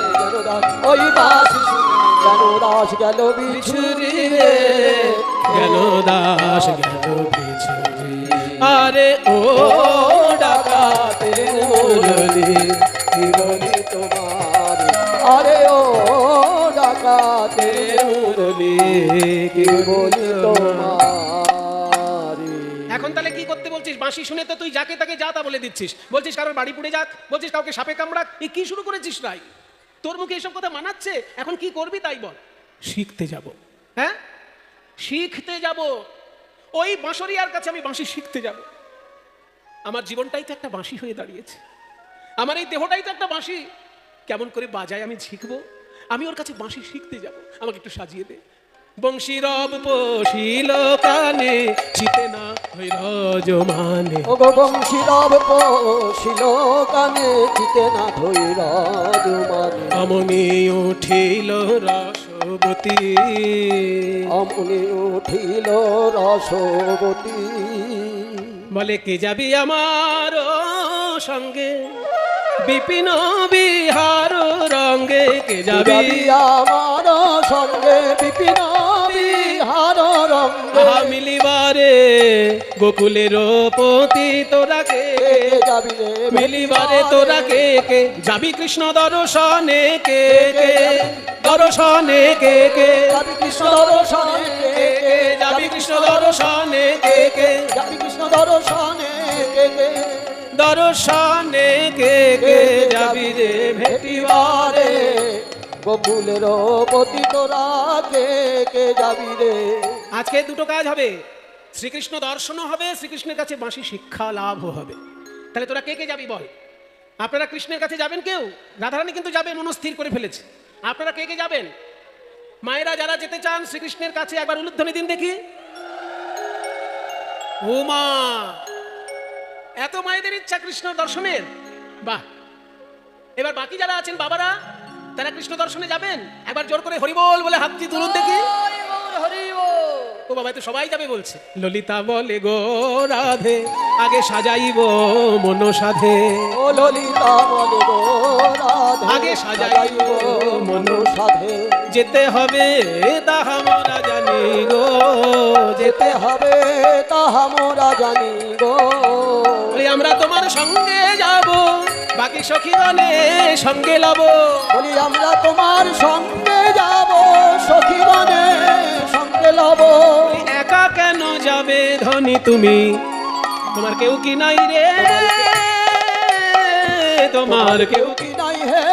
ওই বাঁশি শুনে কেন দাস গেল বিছুরি রে, জ্ঞান দাস গেল বিছুরি। আরে ও ডাকাতের মুরলি কি বলি তোমার, আরে ও ডাকাতের মুরলি কি বলি তোমার। এখন তাহলে কি করতে বলছিস? বাঁশি শুনে তো তুই যাকে তাকে যা তা বলে দিচ্ছিস, বলছিস কারোর বাড়ি পুড়ে যাক, বলছিস কাউকে সাপে কামড়াক। এই কি শুরু করেছিস রাই? তোর মুখে এসব কথা মানাচ্ছে? এখন কি করবি তাই বল। শিখতে যাব, হ্যাঁ শিখতে যাব, ওই বাঁশরিয়ার কাছে আমি বাঁশি শিখতে যাব। আমার জীবনটাই তো একটা বাঁশি হয়ে দাঁড়িয়েছে, আমার এই দেহটাই তো একটা বাঁশি। কেমন করে বাজায় আমি শিখবো? আমি ওর কাছে বাঁশি শিখতে যাব, আমাকে একটু সাজিয়ে দে। বংশী রব পশিল কানে চিতে না হইল জমানে, ও গো বংশী রব পশিল কানে চিতে না ধৈর জমানে, আমনি উঠিল রসবতী, আমনি উঠিল রসবতী, বলে কে যাবি আমার সঙ্গে বিপিন বিহার রঙ্গে, কে যাবি আমার সঙ্গে বিপিন বিহার রঙ্গে, মিলিবারে গোকুলের পতি তোরা কে যাবি রে মিলিবারে তোরা কে কে যাবি কৃষ্ণ দর্শনে, কে কে দর্শনে, কে কে যাবি কৃষ্ণ দর্শনে, কে কে যাবি কৃষ্ণ দর্শনে, কে কে যাবি কৃষ্ণ দর্শনে, কে কে দর্শনে, কে কে যাবি রে ভেটিবারে। গোকুলের পতি তোরা কে কে যাবি রে। আজকে দুটো কাজ হবে, শ্রীকৃষ্ণ দর্শনও হবে, শ্রীকৃষ্ণের কাছে বাঁশি শিক্ষা লাভও হবে। তাহলে তোরা কে কে যাবি বল? আপনারা কৃষ্ণের কাছে যাবেন কেউ? রাধারানী কিন্তু যাবেন, মনস্থির করে ফেলেছে। আপনারা কে কে যাবেন? মায়েরা যারা যেতে চান শ্রীকৃষ্ণের কাছে একবার উলুধ্বনি দিন দেখি। ও মা, এত মায়েদের ইচ্ছা কৃষ্ণ দর্শনের, বাহ। এবার বাকি যারা আছেন বাবারা, তারা কৃষ্ণ দর্শনে যাবেন? একবার জোর করে হরিবোল বলে হাত দিয়ে তুলুন দেখি। ও বাবা, তো সবাই যাবে বলছে। ললিতা বলে গো রাধে, আগে সাজাইব মন সাধে। ও ললিতা বলে গো রাধে, আগে সাজাইব মন সাধে। যেতে হবে তাহা মোরা জানি গো, যেতে হবে তাহা মোরা জানি গো। বলি আমরা তোমার সঙ্গে যাব, বাকি সখীগণে সঙ্গে লব। বলি আমরা তোমার সঙ্গে যাব, সখীগণে সঙ্গে লব। একা কেন যাবে ধনী তুমি, তোমার কেউ কি নাই রে, তোমার কেউ কি নাই হে,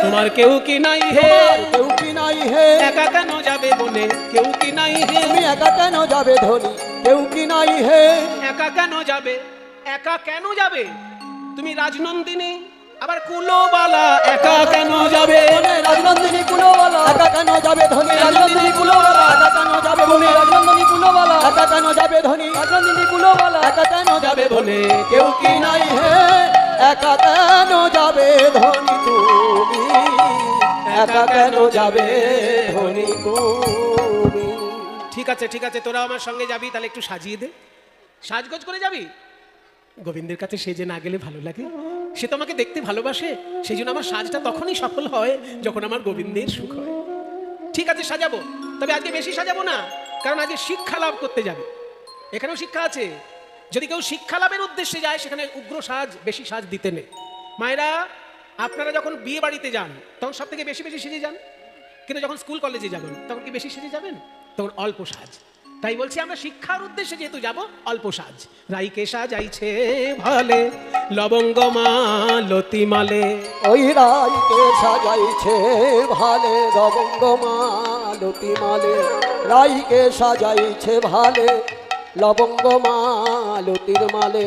তোমার কেউ কি নাই হে, কেউ কি নাই হে। একা কেন যাবে বনে, কেউ কি নাই হে। তুমি একা কেন যাবে ধনী, কেউ কি নাই হে। একা কেন যাবে, একা কেন যাবে? তুমি রাজনন্দিনী আবার কুলোবালা, একা কেন যাবে? রাজনন্দিনী কুলোবালা, একা কেন যাবে ধনী, রাজনন্দিনী কুলোবালা, একা কেন যাবে বনে, রাজনন্দিনী কুলোবালা, একা কেন যাবে ধনী, রাজনন্দিনী কুলোবালা, একা কেন যাবে বনে, কেউ কি নাই হে। একা কেন যাবে ধনী তুমি, একা কেন যাবে ধনী তুমি। ঠিক আছে ঠিক আছে, তোরা আমার সঙ্গে যাবি, তাহলে একটু সাজিয়ে দে। সাজগোজ করে যাবি? গোবিন্দের কাছে সেজে না গেলে ভালো লাগে? সে তো আমাকে দেখতে ভালোবাসে, সেই জন্য আমার সাজটা তখনই সফল হয় যখন আমার গোবিন্দের সুখ হয়। ঠিক আছে সাজাবো, তবে আজকে বেশি সাজাবো না, কারণ আজকে শিক্ষা লাভ করতে যাবে। এখানেও শিক্ষা আছে। যদি কেউ শিক্ষা লাভের উদ্দেশ্যে যায়, সেখানে উগ্র সাজ, বেশি সাজ দিতে নেই। মায়েরা, আপনারা যখন বিয়ে বাড়িতে যান তখন সব থেকে বেশি বেশি সেজে যান, কিন্তু যখন স্কুল কলেজে যাবেন তখন কি বেশি সেজে যাবেন? তখন অল্প সাজ। তাই বলছি আমরা শিক্ষার উদ্দেশ্যে যেহেতু যাব, অল্প সাজ। রাইকে সাজাইছে ভালে, লবঙ্গ মালতি মালে। ওই রাইকে সাজাইছে ভালে, লবঙ্গ মালতি মালে। রাইকে সাজাইছে ভালে, লবঙ্গ মালতির মালে।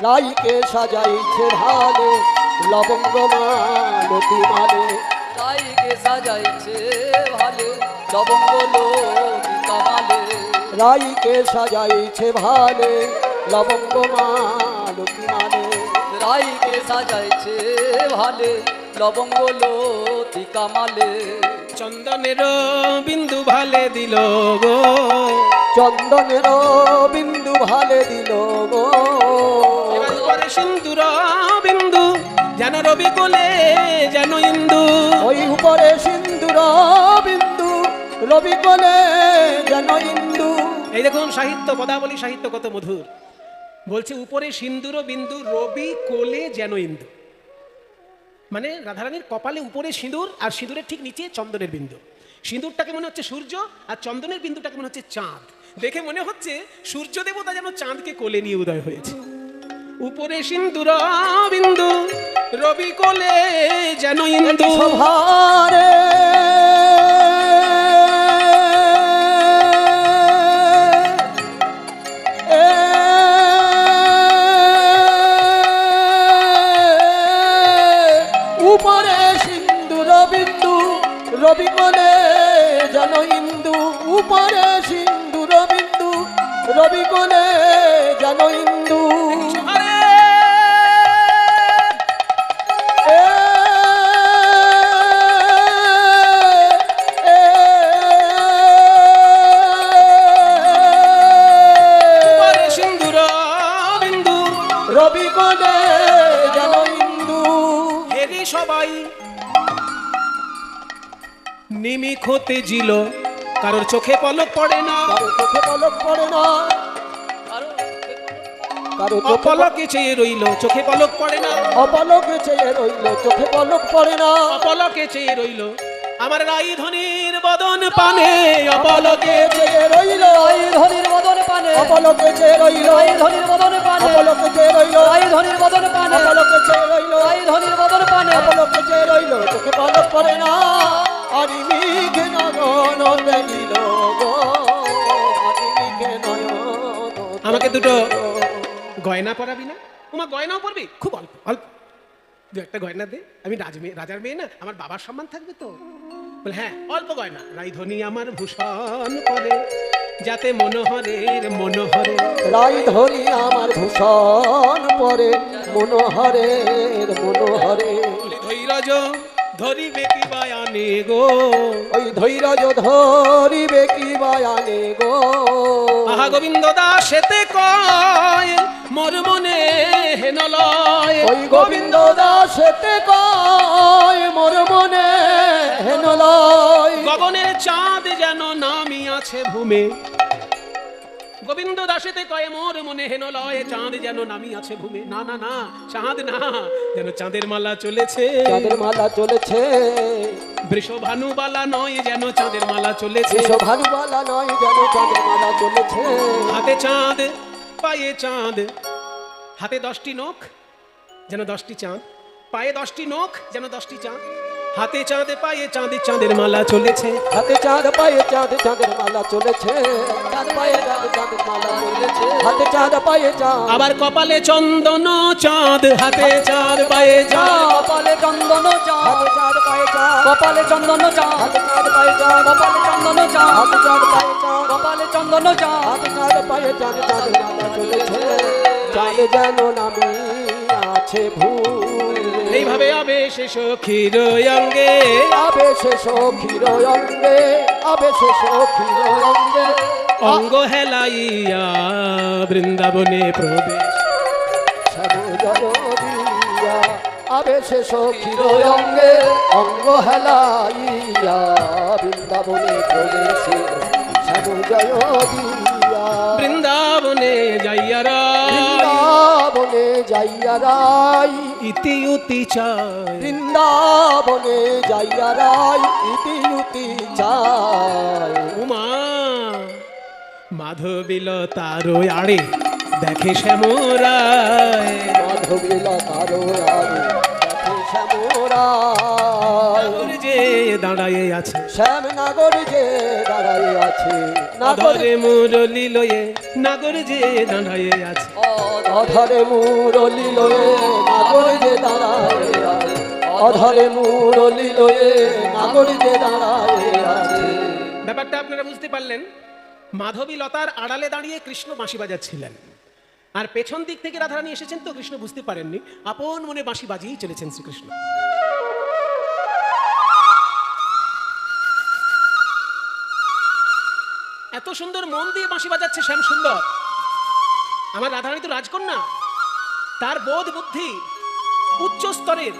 রাইকে সাজাইছে ভালে, লবঙ্গ মালতি মালে। রাইকে সাজাইছে ভালে, লবঙ্গ লতিকা মালে। রাইকে সাজাইছে ভালে, লবঙ্গ মালতি মালে। রাইকে সাজাইছে ভালে, লবঙ্গ লতিকা মালে। চন্দনের বিন্দু ভালে দিল গো, চন্দনের বিন্দু ভালে দিল গো। এবার উপরে সিন্দুর বিন্দু, যেন রবি কোলে যেন ইন্দু। ওই উপরে সিন্দুর বিন্দু, রবি কোলে যেন ইন্দু। এই দেখুন সাহিত্য, পদাবলী সাহিত্য কত মধুর। বলছে উপরে সিন্দুর বিন্দু, রবি কোলে যেন ইন্দু। মানে রাধারানীর কপালে উপরে সিঁদুর, আর সিঁদুরের ঠিক নিচে চন্দনের বিন্দু। সিঁদুরটাকে মনে হচ্ছে সূর্য, আর চন্দনের বিন্দুটাকে মনে হচ্ছে চাঁদ। দেখে মনে হচ্ছে সূর্য দেবতা যেন চাঁদকে কোলে নিয়ে উদয় হয়েছে। উপরে সিন্দুর বিন্দু, রবি কোলে যেন ইন্দু। সভারে উপরে সিন্দুর বিন্দু, রবি কোলে যেন ইন্দু। উপরে সিন্দুর বিন্দু, রবি কোলে যেন ইন্দু। রবি কোলে যেন ইন্দু। হেরি সবাই নিমিক হতে জিল, কারোর চোখে পলক পড়ে না, কারো চোখে পলক পড়ে না, কারো চোখে অপলকে চেয়ে রইল, চোখে পলক পড়ে না। অপলকে চেয়ে রইল, চোখে পলক পড়ে না। অপলকে চেয়ে রইল আমার রাই ধনির বদন পানে, অপলকে চেয়ে রইল, রাই ধনির বদন পানে। অপলকে চেয়ে রইল, রাই ধনির বদন পানে। অপলকে চেয়ে রইল, রাই ধনির বদন পানে। অপলকে চেয়ে রইল, রাই ধনির বদন পানে। অপলকে চেয়ে রইল, চোখে পলক পড়ে না। আর মিঘ নগন দিল গো। দুটো গয়না পরাবি না? ওমা গয়নাও পরবি? খুব অল্প অল্প দু একটা গয়না দে, আমি রাজার মেয়ে না, আমার বাবার সম্মান থাকবে তো। বলে হ্যাঁ অল্প গয়না। রাইধনী আমার ভূষণ করে যাতে মনোহরের মনোহরে। রাইধনী আমার ভূষণ পরে মনোহরের মনোহরে। ধৈর্য ধরিবে কি বায়ানে গো, ওই ধৈর্য ধরিবে কি বায়ানে গো। আহা গোবিন্দ দাসেতে কয় মোর মনে হেন লয়। ওই গোবিন্দ দাসেতে কয় মোর মনে হেন লয়। গগনের চাঁদ যেন নামি আছে ভূমে। গোবিন্দ দাসেতে কয় মোর মনে হেন লয়, চাঁদ যেন নামি আছে ভূমে। না না না, চাঁদ না, যেন চাঁদের মালা চলেছে। চাঁদের মালা চলেছে। বৃষভানুবালা নয়, যেন চাঁদের মালা চলেছে। ভানুবালা নয়, যেন চাঁদের মালা চলেছে। হাতে চাঁদ পায়ে চাঁদ, হাতে 10টি নখ যেন 10টি চাঁদ, পায়ে 10টি নখ যেন 10টি চাঁদ। হাতে চাঁদ পায়ে চাঁদ, চাঁদের মালা চলেছে। হাতে চাঁদ পায়ে চাঁদ, চাঁদের মালা চলেছে। চাঁদ পায়ে চাঁদ, চাঁদের মালা চলেছে। হাতে চাঁদ পায়ে চাঁদ। আবার কপালে চন্দন চাঁদ, হাতে চাঁদ পায়ে চাঁদ। কপালে চন্দন চাঁদ, হাতে চাঁদ পায়ে চাঁদ। কপালে চন্দন চাঁদ, হাতে চাঁদ পায়ে চাঁদ। কপালে চন্দন চাঁদ, হাতে চাঁদ পায়ে চাঁদ। কপালে চন্দন চাঁদ। হাতে চাঁদ পায়ে চাঁদ, চাঁদের মালা চলেছে। চাঁদ যেন নামি আছে ভূমে। এইভাবে আবেশে সখীর অঙ্গে, আবেশে সখীর অঙ্গে, আবেশে সখীর অঙ্গে। অঙ্গ হেলাইয়া বৃন্দাবনে প্রবেশ। শ্যামজয়া আবেশে সখীর অঙ্গে, অঙ্গ হেলাইয়া বৃন্দাবনে প্রবেশে। শ্যামজয়া বৃন্দাবনে যাইয়া রাই, বৃন্দাবনে যাইয়া রাই। ইতি উতি চায়। বৃন্দাবনে যাইয়া রাই, ইতি উতি চায়। উমা মাধবীলতার আড়ে দেখে শ্যামরায়। মাধবীলতার আড়ে দেখে শ্যামরায়। নাগর যে দাঁড়ায়ে আছে, শ্যাম নাগর যে দাঁড়ায় আছে। নাগরে মুরলি লয়ে নাগর যে দাঁড়ায়ে আছে। অধরে মুরলি লয়ে নাগর যে দাঁড়ায় আছে। অধরে মুরলি লয়ে নাগর যে দাঁড়ায় আছে। ব্যাপারটা আপনারা বুঝতে পারলেন? মাধবী লতার আড়ালে দাঁড়িয়ে কৃষ্ণ বাঁশি বাজাচ্ছিলেন, আর পেছন দিক থেকে রাধারানী এসেছেন তো কৃষ্ণ বুঝতে পারেননি, আপন মনে বাঁশি বাজিয়েই চলেছেন শ্রীকৃষ্ণ। এত সুন্দর মন দিয়ে বাঁশি বাজাচ্ছে শ্যাম সুন্দর। আমার রাধারানী তো রাজকন্যা, তার বোধ বুদ্ধি উচ্চ স্তরের।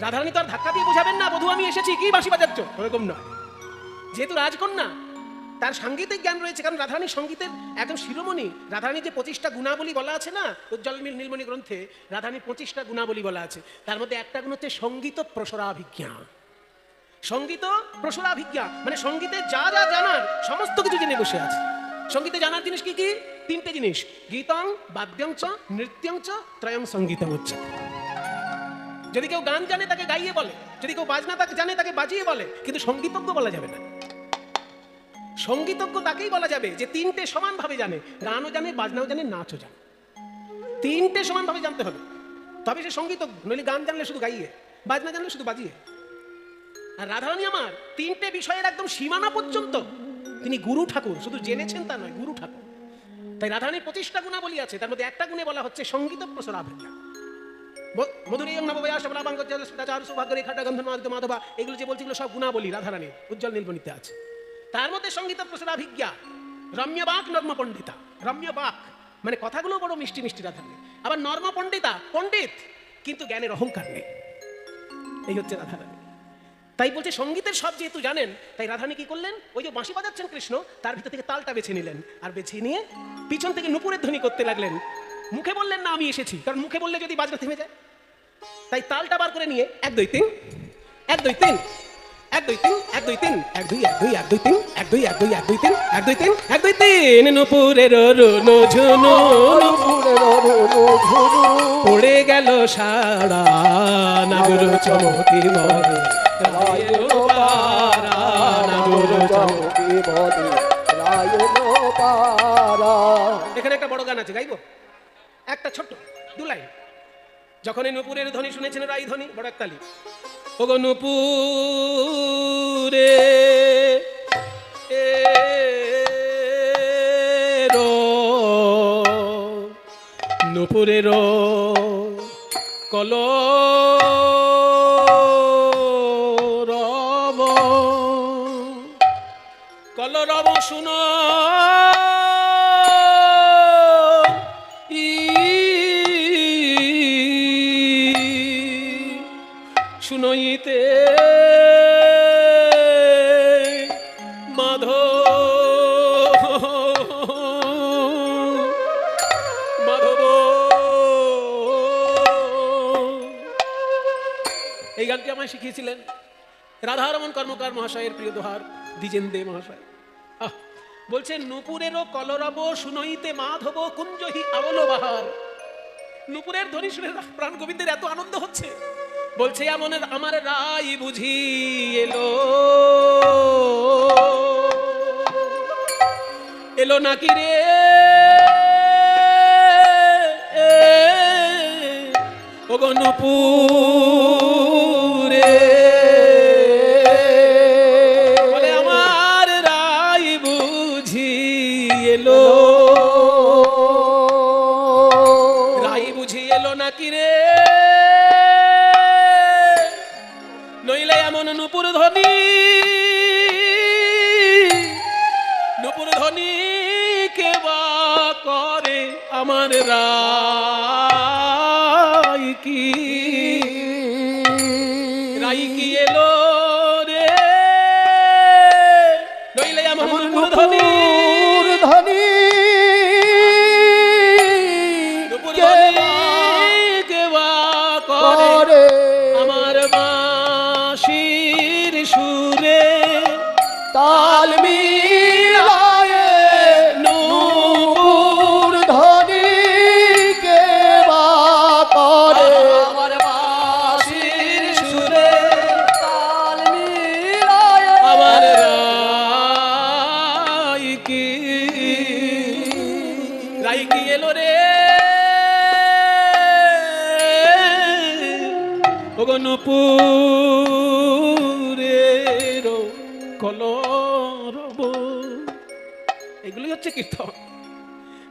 রাধারানী তো আর ধাক্কা দিয়ে বোঝাবেন না বধূ আমি এসেছি, কি বাঁশি বাজাচ্ছ, ওরকম নয়। যেহেতু রাজকন্যা, তার সাংগীতিক জ্ঞান রয়েছে, কারণ রাধারানী সঙ্গীতের একদম শিরোমণি। রাধারানীর যে 25টা গুণাবলী বলা আছে না উজ্জ্বল নীলমণি গ্রন্থে, রাধারানীর 25টা গুণাবলী বলা আছে, তার মধ্যে একটা গুণ হচ্ছে সঙ্গীত প্রসরাভিজ্ঞা। সঙ্গীত প্রসরাভিজ্ঞা মানে সঙ্গীতে যা যা জানার সমস্ত কিছু জেনে বসে আছে। সঙ্গীতে জানার জিনিস কি কি? 3টে জিনিস, গীতং বাদ্যংচ নৃত্যংচ ত্রয়ং সঙ্গীতং হচ্ছে। যদি কেউ গান জানে তাকে গাইয়ে বলে, যদি কেউ বাজনা তাকে জানে তাকে বাজিয়ে বলে, কিন্তু সঙ্গীতজ্ঞ বলা যাবে না। সঙ্গীতজ্ঞ তাকেই বলা যাবে যে 3টে সমানভাবে জানে, গানও জানে, বাজনাও জানে, নাচও জানে। 3টে সমানভাবে জানতে হবে, তবে সে সঙ্গীতজ্ঞ। নইলে গান জানলে শুধু গাইয়ে, বাজনা জানলে শুধু বাজিয়ে। আর রাধারানী আমার 3টে বিষয়ের একদম সীমানা পর্যন্ত তিনি গুরু ঠাকুর, শুধু জেনেছেন তা নয়, গুরু ঠাকুর। তাই রাধারানীর 25টা গুণাবলী আছে, তার মধ্যে একটা গুণে বলা হচ্ছে সঙ্গীত প্রসরাভিজ্ঞা। মধুরীয়ং নববয়াস বলাবাঙ্গচারু সৌভাগ্য রেখাটা গন্ধর্ব মাধবা, এগুলো যে বলছি, এগুলো সব গুণাবলী রাধারানীর উজ্জ্বল নীলমণিতে আছে। তার মধ্যে সঙ্গীত প্রসরাভিজ্ঞা, রম্য বাক নর্ম পণ্ডিতা। রম্য বাক মানে কথাগুলো বড় মিষ্টি মিষ্টি রাধারানী। আবার নর্ম পণ্ডিতা, পণ্ডিত কিন্তু জ্ঞানের অহংকার নেই, এই হচ্ছে রাধারানী। তাই বলছে সঙ্গীতের সব যেহেতু জানেন, তাই রাধারানী কি করলেন, ওই যে বাঁশি বাজাচ্ছেন কৃষ্ণ, তার ভিতর থেকে তালটা বেছে নিলেন, আর বেছে নিয়ে পিছন থেকে নুপুরের ধ্বনি করতে লাগলেন। মুখে বললেন না আমি এসেছি, কারণ মুখে বললে যদি বাজনা থেমে যায়। তাই তালটা বার করে নিয়ে 1 2 3 1 2 3 1 2 3 1 2 3 1 2 1 2 1 2 3 1 2 1 2 1 2 3 1 2 3 1 2 3 নুপুরের রুনু ঝুনু, পড়ে গেল সারা নাগর চমকি মরে। নাগর চমকি রায়ন পারা। এখানে একটা বড় গান আছে, গাইবো একটা ছোট্ট 2 লাইন। যখন এই নূপুরের ধ্বনি শুনেছেন রাই ধ্বনি, বড় একতালি। ওগো নূপুরে এ রো, নূপুরের কল রব, কলরব শুনো শুনইতে মাধব মাধব। এই গানটি আমায় শিখিয়েছিলেন রাধারমণ কর্মকার মহাশয়ের প্রিয় দোহার দ্বিজেন দে মহাশয়। বলছেন নূপুরেরও কলরব শুনইতে মাধব কুঞ্জহি আবল বাহার। নূপুরের ধ্বনি শুনে প্রাণ গোবিন্দের এত আনন্দ হচ্ছে, বলছে এমন আমার রাই বুঝি এলো, এলো নাকি রে ওগো নূপুরে, বলে আমার রাই বুঝি এলো, রাই বুঝি এলো নাকি রে, নইলে এমন নূপুর ধ্বনি, নূপুর ধ্বনি কে বা করে আমার রাই কি, রাই কি এলো রে, নইলে এমন নূপুর ধ্বনি, ধ্বনি নূপুর ধ্বনি কে বা করে আমার বাঁশির সুরে তাল মিলায়ে নূপুর ধ্বনি কে বা করে আমার বাঁশির সুরে তাল মিলায় আমার রাই কি, রাই কি এলো রে ওগো নূপুরের কলরব। এগুলি হচ্ছে কীর্তন।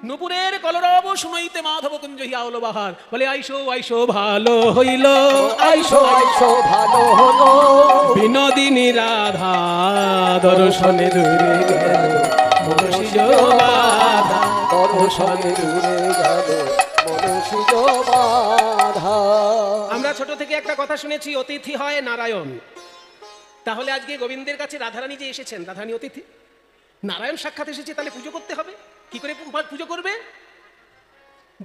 নূপুরের কলরব শুনাইতে মাধব কুঞ্জ হিয়াওল বাহার, বলে আইসো আইসো ভালো হইল, আইসো আইসো ভালো হলো, বিনোদিনী রাধা দর্শনে দূরে গেল মনসিজ বাধা, দর্শনে দূরে গেল মনসিজ বাধা। আমরা ছোট থেকে একটা কথা শুনেছি, অতিথি হয় নারায়ণ। তাহলে আজকে গোবিন্দের কাছে রাধারানী যে এসেছেন, রাধারানী অতিথি, নারায়ণ সাক্ষাৎ এসেছে, তাহলে পুজো করতে হবে। কি করে পুজো করবে?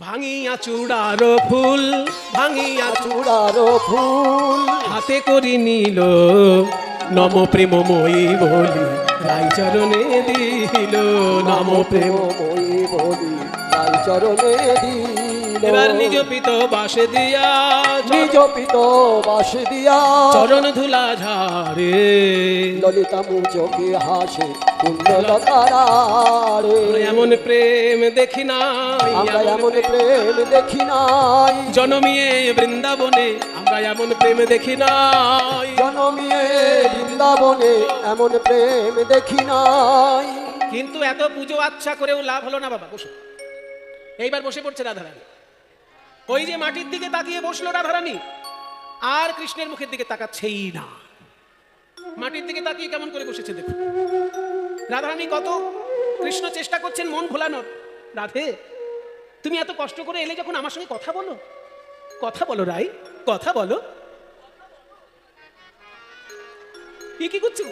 ভাঙিয়া চূড়ার ফুল, ভাঙিয়া চূড়ার ফুল হাতে করি নিল, নম প্রেমময়ী বলি রাই চরণে দিল, নম প্রেম। প্রেমময়ী বলি রাই চরণে দিল, এবার নিজ পিত বাসে দিয়া, নিজ পিত বাস দিয়া চরণ ধুলা ঝাড়ে, ললিতা মুচোকে হাসে কুণ্ডলতারে। এমন প্রেম দেখি নাই, আমরা এমন প্রেম দেখি নাই, জনমিয়ে বৃন্দাবনে আমরা এমন প্রেম দেখি নাই, জনমিয়ে বৃন্দাবনে এমন প্রেম দেখি নাই। কিন্তু এত পুজো আচ্ছা করেও লাভ হলো না বাবা। বসো। এইবার বসে পড়ছে রাধারানী। ওই যে মাটির দিকে তাকিয়ে বসলো রাধারানী, আর কৃষ্ণের মুখের দিকে তাকাচ্ছেই না। মাটির দিকে তাকিয়ে কেমন করে বসেছে দেখুন। রাধারানী কত কৃষ্ণ চেষ্টা করছেন মন ভোলানোর। রাধে, তুমি এত কষ্ট করে এলে যখন, আমার সঙ্গে কথা বলো, কথা বলো রাই, কথা বলো। কি করছে?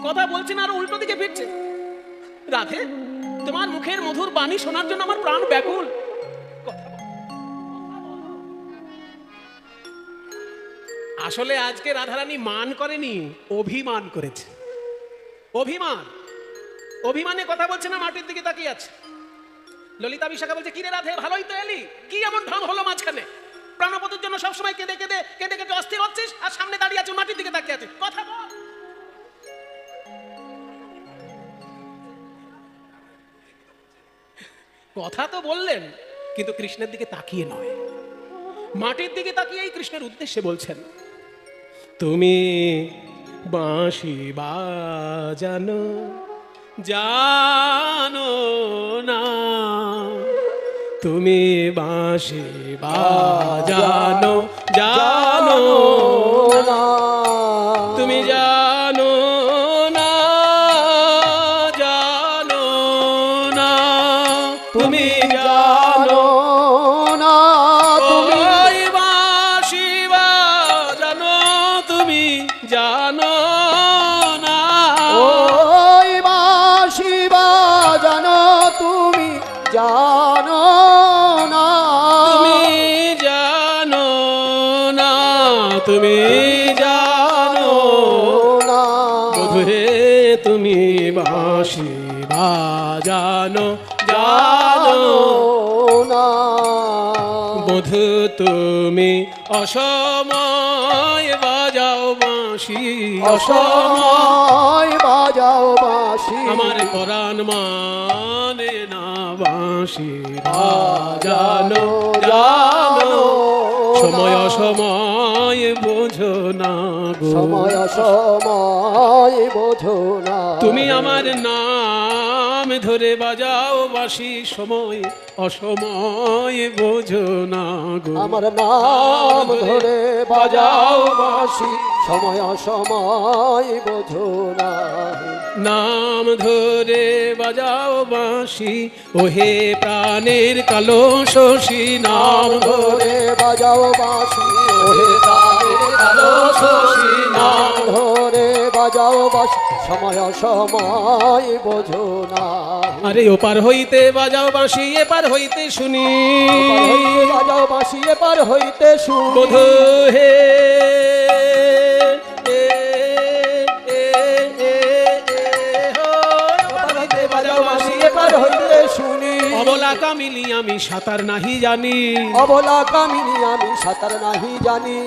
কথা বলছে না, আর উল্টো দিকে ফিরছে। রাধে, তোমার মুখের মধুর বাণী শোনার জন্য আমার প্রাণ ব্যাকুল। আসলে আজকে রাধারানী মান করেনি, অভিমান করেছে। অভিমান, অভিমানে কথা বলছে না, মাটির দিকে তাকিয়ে আছে। ললিতা বিশাখা বলছে, কিরে রাধে, ভালোই তো এলি, কি এমন ঢং হলো মাঝখানে? প্রাণপতির জন্য সবসময় কেঁদে কেঁদে কেঁদে কেঁদে অস্থির হচ্ছিস, আর সামনে দাঁড়িয়ে আছে, মাটির দিকে তাকিয়ে আছে, কথা বল। কথা তো বললেন, কিন্তু কৃষ্ণের দিকে তাকিয়ে নয়, মাটির দিকে তাকিয়েই কৃষ্ণের উদ্দেশ্যে বলছেন, তুমি বাঁশি বাজানো জানো না, তুমি বাঁশি বাজানো জানো না, তুমি জানো না, জানো না, তুমি জানো না তুমি ওই বাঁশি বাজানো তুমি জানো না, ওই বাঁশি বাজানো তুমি জানো না, তুমি জানো না, তুমি জানো না বধুরে, তুমি বাঁশি বাজানো জানো না বধু, তুমি অসময় বাজাও বাঁশি, অসময় অসময় বাজাও বাঁশি আমার পরাণ মানে না বাঁশি বাজানো জানো, সময় অসময় বোঝো না গো, সময় সময় বোঝো না তুমি আমার নাম ধরে বাজাও বাঁশি, সময় অসময় বোঝো না গো, আমার নাম ধরে বাজাও বাঁশি সময় সময় বোঝো না নাম ধরে বাজাও বাঁশি, ওহে প্রাণের কালো শশী, নাম ধরে ধরে বাজাও বাঁশি ওহে প্রাণের কালো শশী, নাম ধরে বাজাও বাঁশি সময় সময় বোঝো না আরে ওপার হইতে বাজাও বাঁশি, এপার হইতে শুনি, এপার হইতে বাজাও বাঁশি এপার হইতে শুনি বধূ হে এপার হইতে বাজাও বাঁশি এপার হইতে শুনি অবলা কামিলি আমি সাঁতার নাহি জানি, অবলা কামিনী আমি সাঁতার নাহি জানি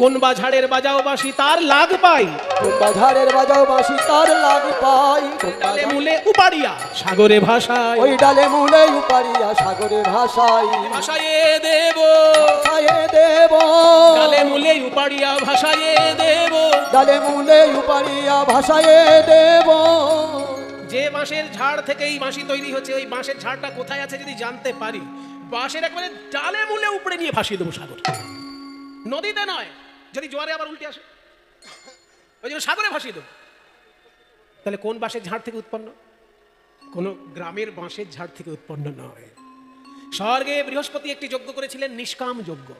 কোন বাঝাড়ের বাজাও বাঁশি তার লাগ পাই, কোন বাজারের বাজাও বাঁশি তার লাগ পাই কোন ডালে মূলে উপাড়িয়া সাগরে ভাষায়, ওই ডালে মূলে উপারিয়া সাগরে ভাষাই ভাষায় দেব, ভাষায়ে দেব ডালে মূলে উপাড়িয়া ভাষায় দেব, ডালে মূলে উপারিয়া ভাষায়ে দেব যে বাঁশের ঝাড় থেকে এই বাঁশি তৈরি হচ্ছে, ওই বাঁশের ঝাড়টা কোথায় আছে যদি জানতে পারি, বাঁশের একবারে ডালে মূলে উপড়ে নিয়ে ভাসিয়ে দেবো সাগর, নদীতে নয়, যদি জোয়ারে আবার উল্টে আসে ওই জন্য সাগরে ভাসিয়ে দেবো। তাহলে কোন বাঁশের ঝাড় থেকে উৎপন্ন? কোন গ্রামের বাঁশের ঝাড় থেকে উৎপন্ন নয়। স্বর্গে বৃহস্পতি একটি যজ্ঞ করেছিলেন, নিষ্কাম যজ্ঞ।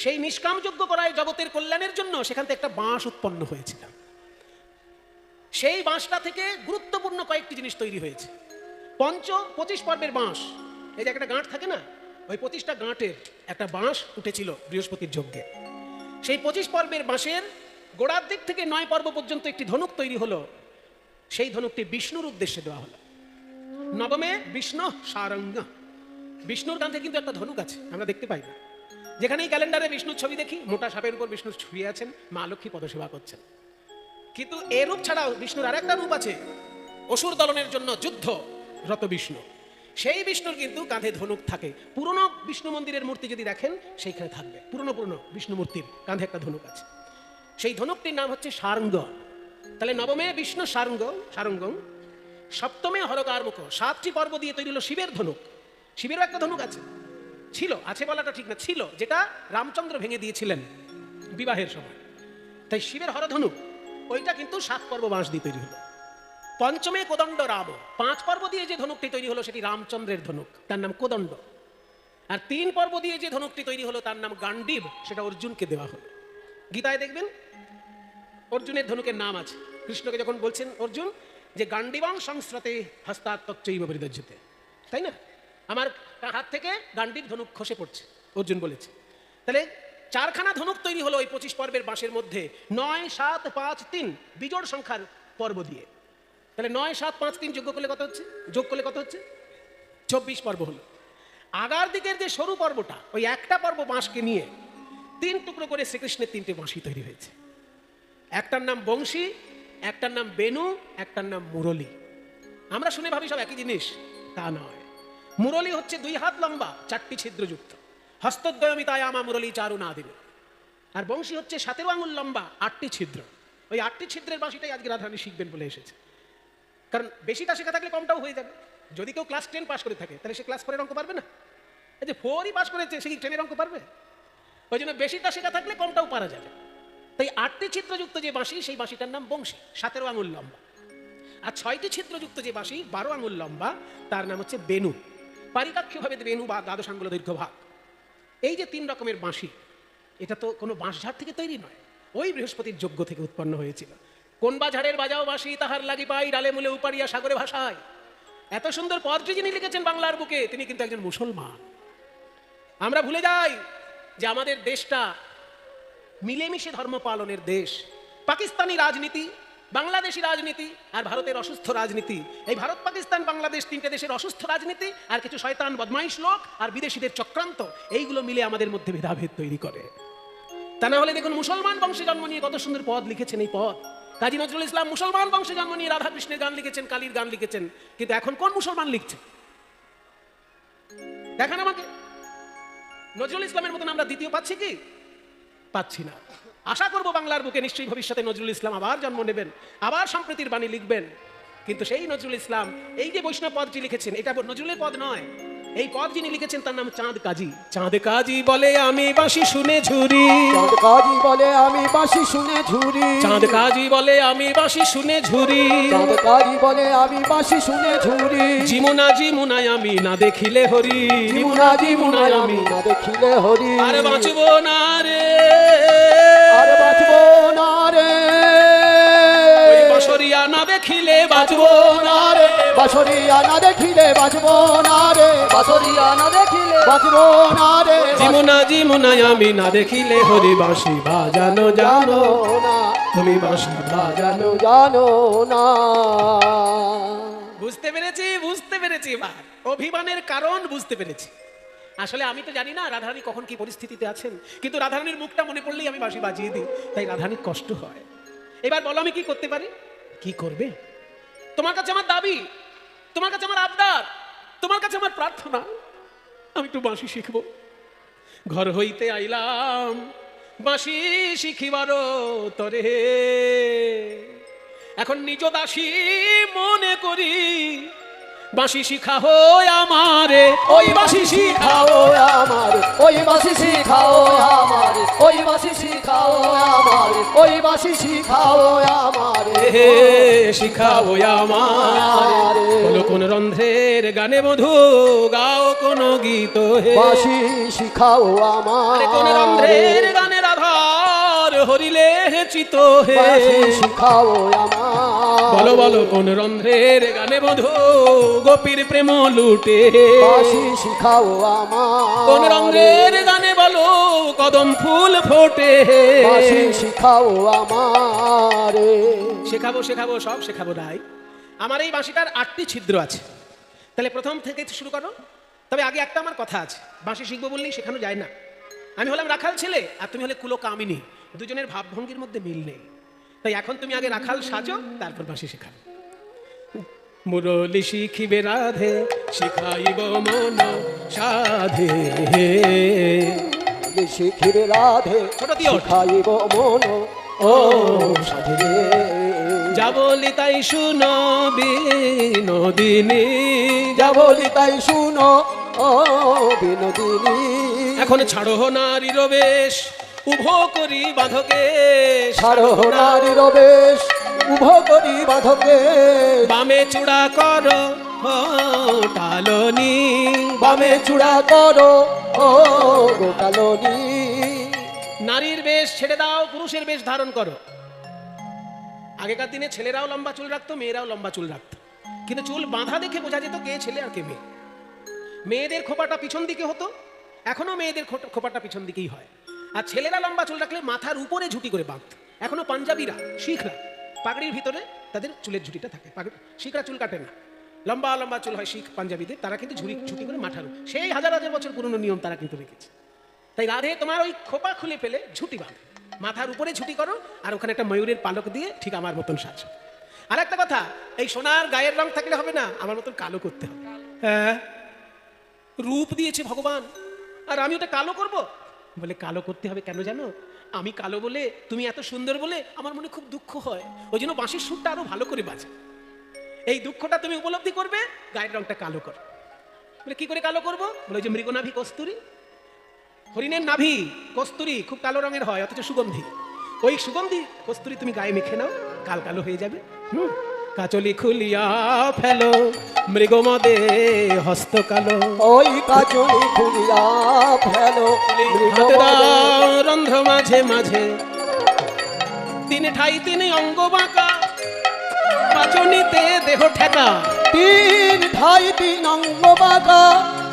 সেই নিষ্কাম যজ্ঞ করায় জগতের কল্যাণের জন্য সেখান থেকে একটা বাঁশ উৎপন্ন হয়েছিল। সেই বাঁশটা থেকে গুরুত্বপূর্ণ কয়েকটি জিনিস তৈরি হয়েছে। 25 পর্বের বাঁশ, এই যে একটা গাঁট থাকে না, ওই 25টা গাঁটের একটা বাঁশ উঠেছিল বৃহস্পতির যজ্ঞে। সেই 25 পর্বের বাঁশের গোড়ার দিক থেকে 9 পর্ব পর্যন্ত একটি ধনুক তৈরি হলো। সেই ধনুকটি বিষ্ণুর উদ্দেশ্যে দেওয়া হলো। নবমে বিষ্ণু সারঙ্গ, বিষ্ণুর কাঁধে কিন্তু একটা ধনুক আছে, আমরা দেখতে পাই না। যেখানেই ক্যালেন্ডারে বিষ্ণুর ছবি দেখি, মোটা সাপের উপর বিষ্ণু শুয়ে আছেন, মা লক্ষ্মী পদসেবা করছেন। কিন্তু এ রূপ ছাড়াও বিষ্ণুর আরেকটা রূপ আছে, অসুর দলনের জন্য যুদ্ধ রত বিষ্ণু। সেই বিষ্ণুর কিন্তু কাঁধে ধনুক থাকে। পুরনো বিষ্ণু মন্দিরের মূর্তি যদি দেখেন, সেইখানে থাকবে পুরনো বিষ্ণু মূর্তির কাঁধে একটা ধনুক আছে। সেই ধনুকটির নাম হচ্ছে সারঙ্গ। তাহলে নবমে বিষ্ণু সারঙ্গ সারঙ্গম, সপ্তমে হরকার মুখ। 7টি পর্ব দিয়ে তৈরি হলো শিবের ধনুক। শিবেরও একটা ধনুক আছে, ছিল, আছে বলাটা ঠিক না, ছিল, যেটা রামচন্দ্র ভেঙে দিয়েছিলেন বিবাহের সময়। তাই শিবের হরধনুক ওইটা কিন্তু 7 পর্ব বাঁশ দিয়ে তৈরি হলো। পঞ্চমে কোদণ্ড রাম, 5 পর্ব দিয়ে যে ধনুকটি তৈরি হলো সেটি রামচন্দ্রের ধনুক, তার নাম কোদণ্ড। আর 3 পর্ব দিয়ে যে ধনুকটি তৈরি হলো তার নাম গান্ডীব, সেটা অর্জুনকে দেওয়া হলো। গীতায় দেখবেন অর্জুনের ধনুকের নাম আছে। কৃষ্ণকে যখন বলছেন অর্জুন যে গান্ডীবাং সংস্রতে হস্তাত্তৈব বিদজ্যতে, তাই না, আমার হাত থেকে গান্ডীব ধনুক খসে পড়ছে, অর্জুন বলেছে। তাহলে 4খানা ধনুক তৈরি হলো ওই 25 পর্বের বাঁশের মধ্যে, 9, 7, 5, 3 বিজোড় সংখ্যার পর্ব দিয়ে। তাহলে 9, 7, 5, 3 যোগ করলে কত হচ্ছে? 24 পর্ব হলো। আগার দিকের যে সরু পর্বটা, ওই একটা পর্ব বাঁশকে নিয়ে 3 টুকরো করে শ্রীকৃষ্ণের 3টে বাঁশি তৈরি হয়েছে। একটার নাম বংশী, একটার নাম বেনু, একটার নাম মুরলী। আমরা শুনে ভাবি সব একই জিনিস, তা নয়। মুরলী হচ্ছে 2 হাত লম্বা, 4টি ছিদ্রযুক্ত। হস্তদ্বয়মিতায় আমা মুরলী চারু না দিবে। আর বংশী হচ্ছে 17 আঙুল লম্বা, 8টি ছিদ্র। ওই 8টি ছিদ্রের বাঁশিটাই আজকে রাধারানী শিখবেন বলে এসেছে। কারণ বেশিটা শেখা থাকলে কমটাও হয়ে যাবে। যদি কেউ ক্লাস 10 পাস করে থাকে তাহলে সে ক্লাস 4 অঙ্ক পারবে না। এই যে 4ই পাস করেছে সে কি 10 অঙ্ক পারবে? ওই জন্য বেশিটা শেখা থাকলে কমটাও পারা যাবে। তাই 8টি ছিদ্রযুক্ত যে বাঁশি, সেই বাঁশিটার নাম বংশী, 17 আঙুল লম্বা। আর 6টি ছিদ্রযুক্ত যে বাঁশি, 12 আঙুল লম্বা, তার নাম হচ্ছে বেনু। পারিকাক্ষভাবে বেনু বা দ্বাদশাঙ্গুল দৈর্ঘ্য ভাগ। এই যে 3 রকমের বাঁশি, এটা তো কোনো বাঁশঝাড় থেকে তৈরি নয়, ওই বৃহস্পতির যজ্ঞ থেকে উৎপন্ন হয়েছিল। কোন বা ঝাড়ের বাজাও বাঁশি তাহার লাগি পাই, ডালে মূলে উপাড়িয়া সাগরে ভাষায়। এত সুন্দর পদটি যিনি লিখেছেন বাংলার বুকে, তিনি কিন্তু একজন মুসলমান। আমরা ভুলে যাই যে আমাদের দেশটা মিলেমিশে ধর্ম পালনের দেশ। পাকিস্তানি রাজনীতি, বাংলাদেশি রাজনীতি আর ভারতের অসুস্থ রাজনীতি, এই ভারত পাকিস্তান বাংলাদেশ 3টে দেশের অসুস্থ রাজনীতি আর কিছু শয়তান বদমাইশ লোক আর বিদেশিদের চক্রান্ত, এইগুলো মিলে আমাদের মধ্যে ভেদাভেদ তৈরি করে। তা না হলে দেখুন, মুসলমান বংশে জন্ম নিয়ে কত সুন্দর পদ লিখেছেন। এই পদ কাজী নজরুল ইসলাম মুসলমান বংশে জন্ম নিয়ে রাধাকৃষ্ণের গান লিখেছেন, কালীর গান লিখেছেন। কিন্তু এখন কোন মুসলমান লিখছে দেখান আমাকে। নজরুল ইসলামের মতন আমরা দ্বিতীয় পাচ্ছি কি? পাচ্ছি না। আশা করব বাংলার বুকে নিশ্চয়ই ভবিষ্যতে নজরুল ইসলাম আবার জন্ম নেবেন, আবার সম্প্রীতির বাণী লিখবেন। কিন্তু সেই নজরুল ইসলাম এই যে বৈষ্ণব পদটি লিখেছেন, এটা নজরুলের পদ নয়। এই পদ যিনি লিখেছেন তার নাম চাঁদ কাজী। চাঁদ কাজী বলে আমি বাঁশি শুনে ঝুরি, চাঁদ কাজী বলে আমি বাঁশি শুনে ঝুরি, চাঁদ কাজী বলে আমি বাঁশি শুনে ঝুরি, চাঁদ কাজী বলে আমি বাঁশি শুনে ঝুরি। জিমুনা জিমুনায় আমি না দেখিলে হরি, জিমুনা জিমুনায় আমি না দেখিলে হরি। আর বাঁচব না রে, আর বাঁচবো না রে, ওই বাঁশরিয়া না দেখিলে বাঁচব না রে, বাঁশরিয়া না দেখিলে বাঁচবো না রে, বাঁশরিয়া না দেখিলে বাঁচবো না রে। জিমুনা জিমুনায় আমি না দেখিলে হরি, বাঁশি বাজানো জানো না তুমি, বাঁশি বাজানো। জানো না। বুঝতে পেরেছি, বুঝতে পেরেছি। এবার অভিমানের কারণ বুঝতে পেরেছি। আসলে আমি তো জানি না রাধারানী কখন কি পরিস্থিতিতে আছেন, কিন্তু রাধারানীর মুখটা মনে পড়লেই আমি বাঁশি বাজিয়ে দিই, তাই রাধারানীর কষ্ট হয়। এবার বলো আমি কি করতে পারি? কি করবে? তোমার কাছে আমার দাবি, তোমার কাছে আমার আবদার, তোমার কাছে আমার প্রার্থনা, আমি একটু বাঁশি শিখবো। ঘর হইতে আইলাম বাঁশি শিখিবার তরে, এখন নিজ দাসী মনে করি, বাঁশি শিখা হয় আমারে, ওই বাঁশি শিখাও আমার, ওই বাঁশি শিখাও আমার, ওই বাঁশি শিখাও আমার, ওই বাঁশি শিখাও আমার, হে শিখাও আমার। বলো কোন রন্ধ্রের গানে বধু গাও কোন গীত, হে বাঁশি শিখাও আমার, কোন রন্ধ্রের গানে রাধার হরিলে চিত, হে বাঁশি শিখাও আমার। বলো বলো কোন রন্ধ্রের গানে বধু গোপীর প্রেম লুটে, বাঁশি শিখাও আমার। কোন রন্ধ্রের গানে বলো কদম ফুল ফোটে, বাঁশি শিখাও আমার। শেখাবো শেখাবো, সব শেখাবো রাই। আমার এই বাঁশিটার 8টি ছিদ্র আছে। তাহলে প্রথম থেকে শুরু করো। তবে আগে একটা আমার কথা আছে, বাঁশি শিখবো বললেই শেখানো যায় না। আমি হলাম রাখাল ছেলে আর তুমি হলে কুলো কামিনী, দুজনের ভাবভঙ্গির মধ্যে মিল নেই। তাই এখন তুমি আগে রাখাল সাজো, তারপর বাঁশি শেখাবো। মুরলি শিখিবে রাধে শিখাইব মন সাধে, শিখিবে রাধে ছোট দিও শিখাইব মন ও সাধে। যা বলি তাই শুনো বিনোদিনী, যা বলি তাই শুনো ও বিনোদিনী। এখন ছাড়ো নারীর বেশ উভ করি বাঁধকে, ছাড়ো নারীর বেশ উভ করি বাঁধকে, বামে চূড়া কর টালনি, বামে চূড়া করো ও গোটালনি। নারীর বেশ ছেড়ে দাও, পুরুষের বেশ ধারণ করো। আগেকার দিনে ছেলেরাও লম্বা চুল রাখতো, মেয়েরাও লম্বা চুল রাখতো, কিন্তু চুল বাঁধা দেখে বোঝা যেত কে ছেলে আর কে মেয়ে। মেয়েদের খোপাটা পিছন দিকে হতো, এখনো মেয়েদের খোপাটা পিছন দিকেই হয়। আর ছেলেরা লম্বা চুল রাখলে মাথার উপরে ঝুটি করে বাঁধত। এখনো পাঞ্জাবিরা, শিখরা পাগড়ির ভিতরে তাদের চুলের ঝুটিটা থাকে। শিখরা চুল কাটে না, লম্বা লম্বা চুল হয় শিখ পাঞ্জাবিদের, তারা কিন্তু ঝুটি করে মাথার, সেই হাজার হাজার বছর পুরনো নিয়ম তারা কিন্তু রেখেছে। তাই রাধে তোমার ওই খোপা খুলে ফেলে ঝুটি বাঁধ, মাথার উপরে ঝুটি করো, আর ওখানে একটা ময়ূরের পালক দিয়ে ঠিক আমার মতন সাজ। আর একটা কথা, এই সোনার গায়ের রং থাকলে হবে না, আমার মতন কালো করতে হবে। হ্যাঁ, রূপ দিয়েছে ভগবান, আর আমি ওটা কালো করব? বলে কালো করতে হবে কেন জানো? আমি কালো বলে, তুমি এত সুন্দর বলে আমার মনে খুব দুঃখ হয়, ওই জন্য বাঁশির সুরটা আরো ভালো করে বাজে। এই দুঃখটা তুমি উপলব্ধি করবে, গায়ের রংটা কালো কর। বলে কি করে কালো করব? বলে যে মৃগনাভি কস্তুরী, হরিণের নাভি কস্তুরী খুব কালো রঙের হয়, অথচ সুগন্ধি। ওই সুগন্ধি কস্তুরী তুমি গায়ে মেখে নাও, কাল কালো হয়ে যাবে। কাচলি খুলিয়া ফেলো, মৃগমদে হস্ত কালো। ওই কাজলি খুলিয়া ফেলো, হাতে দাও রন্ধ্র মাঝে মাঝে, তিন ঠাই তিনি অঙ্গ বাঁকা, পাচনিতে দেহ ঠেকা। তিন ঠাই তিন অঙ্গ বাঁকা,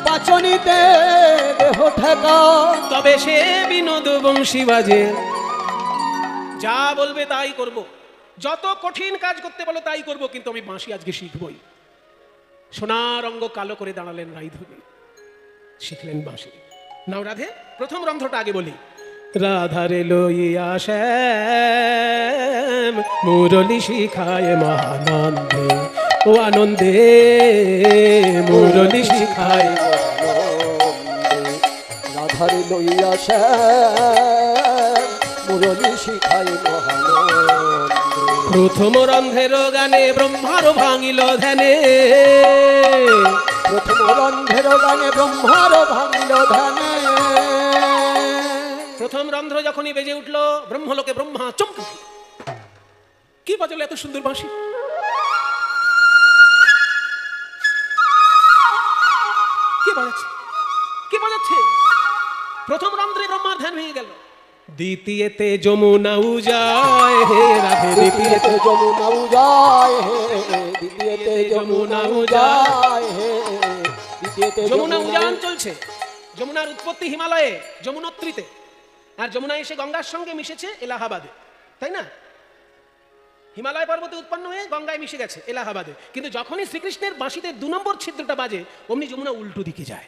পাচনিতে দেহ ঠেকা। তবে সে বিনোদ বংশী বাজে, যা বলবে তাই করব, যত কঠিন কাজ করতে বলো তাই করব, কিন্তু আমি বাঁশি আজকে শিখবই। সোনার অঙ্গ কালো করে দাঁড়ালেন রাইধবী, শিখলেন বাঁশি। নাও রাধে, প্রথম রন্ধ্রটা আগে বলি। রাধারে লইয়া শ্যাম মুরলি শিখায় মহানন্দে, ও আনন্দে মুরলি শিখায়। রাধারে লইয়া শ্যাম মুরলি শিখায় মহানন্দে। প্রথম রন্ধ্রের গানে ব্রহ্মার ভাঙিল ধ্যানে, প্রথম রন্ধ্রের গানে ব্রহ্মার ভাঙিল ধ্যানে। প্রথম রন্ধ্র যখনই বেজে উঠল, ব্রহ্মলোকে ব্রহ্মা চমকে উঠল। কি বাজলো এত সুন্দর বাঁশি? কে বাজাচ্ছে? কে বাজাচ্ছে? প্রথম রন্ধ্রে ব্রহ্মার ধ্যান হয়ে গেল। দ্বিতীয়তে যমুনা উজায় হে রাধে, দ্বিতীয়তে যমুনা উজায় হে, দ্বিতীয়তে যমুনা উজায় হে, দ্বিতীয়তে যমুনা উজান চলছে। যমুনার উৎপত্তি হিমালয়ে, যমুনোত্রীতে, আর যমুনা এসে গঙ্গার সঙ্গে মিশেছে এলাহাবাদে, তাই না? হিমালয় পর্বতে উৎপন্ন হয়ে গঙ্গায় মিশে গেছে এলাহাবাদে। কিন্তু যখনই শ্রীকৃষ্ণের বাঁশিতে 2 নম্বর ছিদ্রটা বাজে, অমনি যমুনা উল্টো দিকে যায়।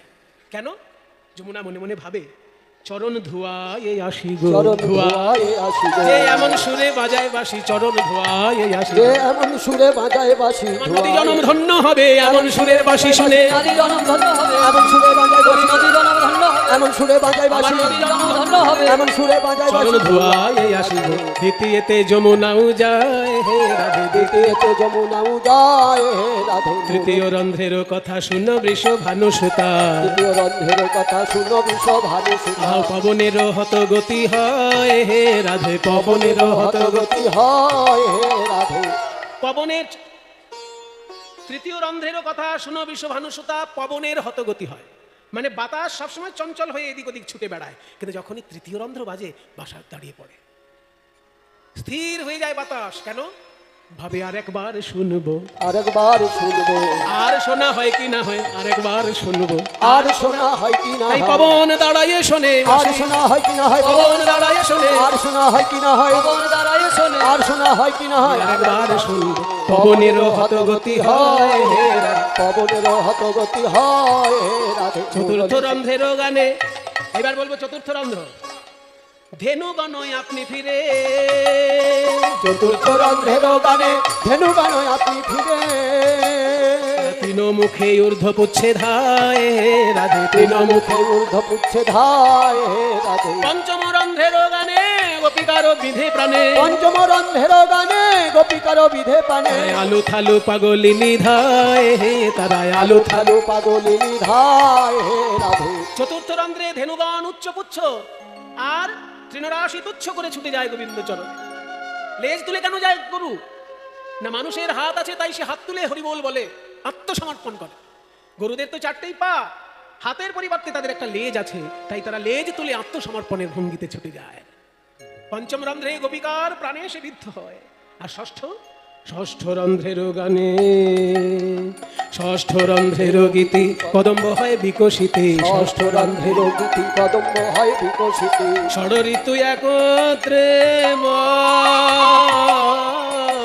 কেন? যমুনা মনে মনে ভাবে, চরণ ধোয়ায় আসি গো, চরণ ধোয়ায় আসি গো। যে এমন সুরে বাজায় বাঁশি, চরণ ধোয়ায় আসি যে গো। এমন সুরে বাজায় বাঁশি, নদী জনম ধন্য হবে এমন সুরের বাঁশি শুনে। নদী জনম ধন্য হবে, এমন সুরে বাজায় বাঁশি, নদী জনম ধন্য হবে, এমন সুরে বাজায় বাঁশি, আমার নদী জনম ধন্য হবে। এমন সুরে বাজায় চরণ বাঁশি। ধোয়ায় আসি গো, দ্বিতীয়তে যমুনা উজায় হে রাধে, দ্বিতীয়তে যমুনা উজায় হে রাধে। তৃতীয় রন্ধ্রের কথা শুনো বৃষ ভানুসুতা, তৃতীয় রন্ধ্রের কথা শুনো বিষ ভানু সুতা। আহ পবনের হত গতি হয় হে রাধে, পবনের হত গতি। গতি হয় হে রাধে। পবনের তৃতীয় রন্ধ্রের কথা শুনো বৃষ ভানুসুতা, পবনের হত গতি হয়, মানে বাতাস সবসময় চঞ্চল হয়ে এদিক ওদিক ছুটে বেড়ায়, কিন্তু যখনই তৃতীয় রন্ধ্র বাজে বাসা দাঁড়িয়ে পড়ে, স্থির হয়ে যায় বাতাস। কেন? ভাবে আরেকবার শুনবো, আরেকবার শুনবো, আর শোনা হয় কি না হয়, আরেকবার শুনবো। আর শোনা হয় কি না তাই হয়, পবন দাঁড়াইয়ে শোনে, আর শোনা হয় কি না হয়, পবন দাঁড়াইয়ে শোনে, আর শোনা হয় কি না হয়, পবন দাঁড়ায় শোনে, আর শোনা হয় কি না হয়। আরেকবার শুনবো। পবনের হত গতি হয় হে রাধে। পবনের হত গতি হয় হে রাধে। চতুর্থ রন্ধ্রের গানে এবার বলবো চতুর্থ রন্ধ্র। ধেনু গণয় আপনি ফিরে, চতুর্থ রন্ধ্রের গানে ধেনু গানয় আপনি ফিরে। তৃণমুখে ঊর্ধ্ব পুচ্ছে ধায় হে রাধে, তৃণমুখে। মুখে ঊর্ধ্ব পুচ্ছে ধায় হে রাধে। পঞ্চম রন্ধ্রের গানে গোপিকার বিধে প্রাণে, পঞ্চম রন্ধ্রের গানে গোপিকার বিধে পানে। আলু থালু পাগলিনী ধায় হে তারায়, আলু থালু। আলু পাগলিনী ধায় হে রাধে। চতুর্থ রন্ধ্রে ধেনুগণ উচ্চ পুচ্ছ, আর তৃণরাশি তুচ্ছ করে ছুটে যায় গোবিন্দ চরণে। লেজ তুলে কেন যায় গরু? না মানুষের হাত আছে তাই সে হাত তুলে হরিবোল বলে, আত্মসমর্পণ করে। গরুদের তো 4টেই পা, হাতের পরিবর্তে তাদের একটা লেজ আছে, তাই তারা লেজ তুলে আত্মসমর্পণের ভঙ্গিতে ছুটে যায়। পঞ্চম রন্ধ্রে গোপিকার প্রাণে সে বিদ্ধ হয়। আর ষষ্ঠ রন্ধ্রের গানে, ষষ্ঠ রন্ধ্রের গীতি কদম্ব হয় বিকশিতে, ষষ্ঠ রন্ধ্রের গীতি কদম্ব হয় বিকশিত। ষড় ঋতু একত্রে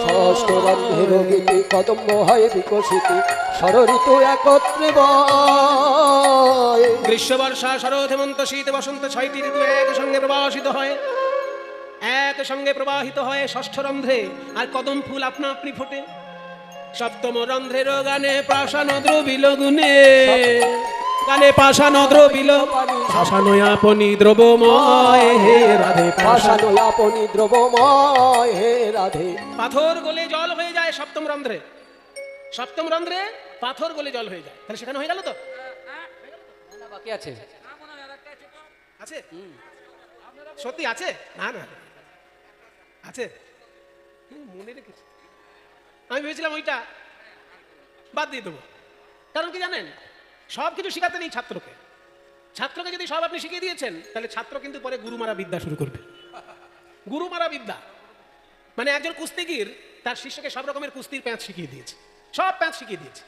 ষষ্ঠ রন্ধ্রের গীতি কদম্ব হয় বিকশিত। ষড় ঋতু একত্রে বয়। গ্রীষ্ম বর্ষা শরৎ হেমন্ত শীত বসন্ত 6টি ঋতু একসঙ্গে প্রবাহিত হয়, একসঙ্গে প্রবাহিত হয় ষষ্ঠ রন্ধ্রে। আর কদম ফুল আপনা আপনি ফোটে। সপ্তম রন্ধ্রের গানে প্রাসান দ্রবিল গুণে, কালে পাষাণ দ্রবিল শাসানো আপনি দ্রবময় হে রাধে পাষাণ আপনি দ্রবময় হে রাধে। পাথর গলে জল হয়ে যায় সপ্তম রন্ধ্রে, সপ্তম রন্ধ্রে পাথর গলে জল হয়ে যায়, তাহলে সেখানে হয়ে গেল তো? না, বাকি আছে। আছে সত্যি আছে? না না আছে, মনে রেখেছি। আমি ভেবেছিলাম ওইটা বাদ দিয়ে দেবো, কারণ কি জানেন, সব কিছু শেখাতে নেই ছাত্রকে। ছাত্রকে যদি সব আপনি শিখিয়ে দিয়েছেন, তাহলে ছাত্র কিন্তু পরে গুরুমারা বিদ্যা শুরু করবে। গুরুমারা বিদ্যা মানে একজন কুস্তিগির তার শিষ্যকে সব রকমের কুস্তির প্যাঁচ শিখিয়ে দিয়েছে, সব প্যাঁচ শিখিয়ে দিয়েছে।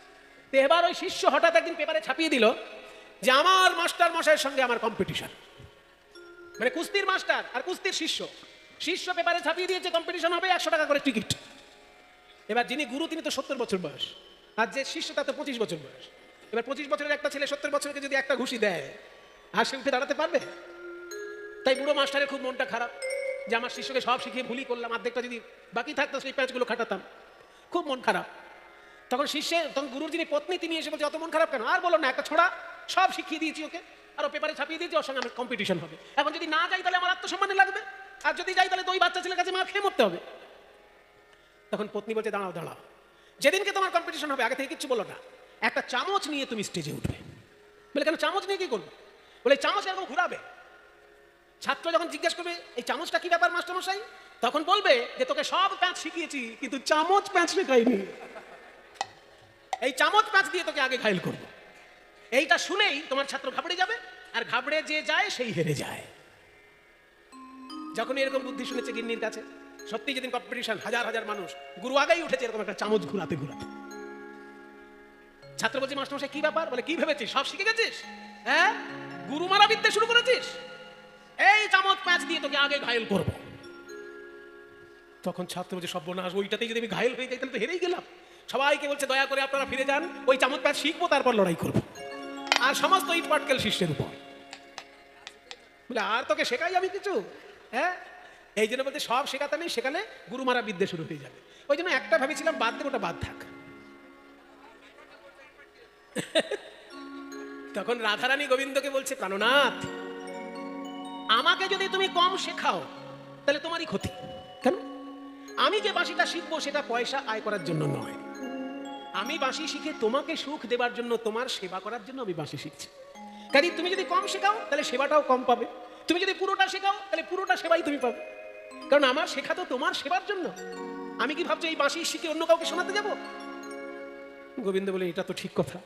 তো এবার ওই শিষ্য হঠাৎ একদিন পেপারে ছাপিয়ে দিল যে আমার মাস্টার মশাইয়ের সঙ্গে আমার কম্পিটিশন, মানে কুস্তির মাস্টার আর কুস্তির শিষ্য। শিষ্য পেপারে ছাপিয়ে দিয়েছে কম্পিটিশন হবে, 100 টাকা করে টিকিট। এবার যিনি গুরু তিনি তো 70 বছর বয়স, আর যে শিষ্য তার তো 25 বছর বয়স। এবার 25 বছরের একটা ছেলে 70 বছরকে যদি একটা ঘুষি দেয়, আর সে উঠে দাঁড়াতে পারবে? তাই বুড়ো মাস্টারের খুব মনটা খারাপ যে আমার শিষ্যকে সব শিখিয়ে ভুলই করলাম, অর্ধেকটা যদি বাকি থাকতো সেই প্যাঁচগুলো খাটাতাম। খুব মন খারাপ। তখন তখন গুরুর যিনি পত্নী তিনি এসে বলছে অত মন খারাপ কেন? আর বলো না, একটা ছোড়া, সব শিখিয়ে দিয়েছি ওকে, আর ও পেপারে ছাপিয়ে দিয়েছি, ওর সঙ্গে আমার কম্পিটিশন হবে। এখন যদি না যাই তাহলে আমার আত্মসম্মানে লাগবে, আর যদি যাই তাহলে তো ওই বাচ্চা ছেলের কাছে মার খেয়ে মরতে হবে। তখন পত্নী বলছে দাঁড়াও দাঁড়াও, যেদিনকে তোমার কম্পিটিশন হবে আগে থেকে কিচ্ছু বলো না, একটা চামচ নিয়ে তুমি স্টেজে উঠবে। বলে কেন, চামচ নিয়ে কি করবো? বলে চামচ এরকম ঘুরাবে। ছাত্র যখন জিজ্ঞেস করবে এই চামচটা কি ব্যাপার মাস্টার মশাই, তখন বলবে যে তোকে সব প্যাঁচ শিখিয়েছি কিন্তু চামচ প্যাঁচ শেখাইনি, এই চামচ প্যাঁচ দিয়ে তোকে আগে ঘায়ল করবো। এইটা শুনেই তোমার ছাত্র ঘাবড়ে যাবে, আর ঘাবড়ে যে যায় সেই হেরে যায়। যখন এরকম বুদ্ধি শুনেছে গিন্নির কাছে, সত্যি যেদিন কম্পিটিশন, হাজার হাজার মানুষ, গুরু আগেই উঠেছে এরকম একটা চামচ ঘুরাতে ঘুরাতে। ছাত্র বলছে মাস্টার মশাই কি ব্যাপার? বলে কি ভেবেছিস সব শিখে গেছিস? হ্যাঁ, গুরু মারা বিদ্যা শুরু করেছিস, এই চামচ প্যাঁচ দিয়ে তোকে আগে ঘায়ল করব। তখন ছাত্র বলছে সর্বনাশ, ওইটাতেই যদি আমি ঘায়ল হয়ে যাই তাহলে তো হেরেই গেলাম। সবাইকে বলছে দয়া করে আপনারা ফিরে যান, ওই চামচ প্যাঁচ শিখবো তারপর লড়াই করবো। আর সমস্ত ইট পাটকেল শিষ্যের উপর। বলে আর তোকে শেখাই আমি কিছু? হ্যাঁ, এই জন্য বলতে সব শেখাতে নেই, শেখালে গুরু মারা বিদ্যা শুরু হয়ে যাবে। ওই জন্য একটা ভেবেছিলাম বাদ দেবো, ওটা বাদ থাক। তখন রাধারানী গোবিন্দকে বলছে প্রাণনাথ, আমাকে যদি তুমি কম শেখাও তাহলে তোমারই ক্ষতি। কেন? আমি যে বাঁশিটা শিখবো সেটা পয়সা আয় করার জন্য নয়, আমি বাঁশি শিখে তোমাকে সুখ দেবার জন্য, তোমার সেবা করার জন্য আমি বাঁশি শিখছি। কাজে তুমি যদি কম শেখাও তাহলে সেবাটাও কম পাবে, তুমি যদি পুরোটা শেখাও তাহলে পুরোটা সেবাই তুমি পাবে। কারণ আমার শেখা তো তোমার সেবার জন্য। আমি কি ভাবছি এই বাঁশি শিখে অন্য কাউকে শোনাতে যাব? গোবিন্দ বলে এটা তো ঠিক কথা,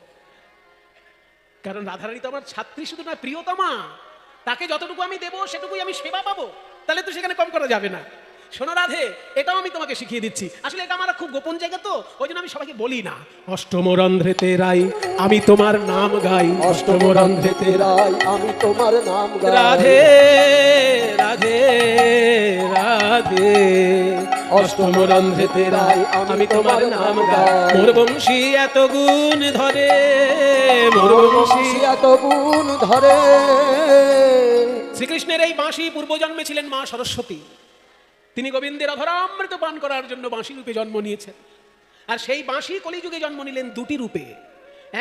কারণ রাধারানী তো আমার ছাত্রী শুধু না, প্রিয়তমা। তাকে যতটুকু আমি দেবো সেটুকুই আমি সেবা পাবো, তাহলে তো সেখানে কম করা যাবে না। শোনো রাধে, এটাও আমি তোমাকে শিখিয়ে দিচ্ছি। আসলে এটা আমার খুব গোপন জায়গা, তো ওই জন্য আমি সবাইকে বলি না। অষ্টম রন্ধ্রেতে রাই আমি তোমার নাম গাই, অষ্টম রন্ধ্রেতে রাই আমি তোমার নাম গাই। রাধে রাধে রাধে, অষ্টম রন্ধ্রেতে রাই আমি তোমার নাম গাই। মোর বংশী এত গুণ ধরে, মোর বংশী এত গুণ ধরে। শ্রীকৃষ্ণের এই বাঁশি পূর্বজন্মে ছিলেন মা সরস্বতী। তিনি গোবিন্দের অধরামৃত পান করার জন্য বাঁশি রূপে জন্ম নিয়েছেন। আর সেই বাঁশি কলিযুগে জন্ম নিলেন দুটি রূপে।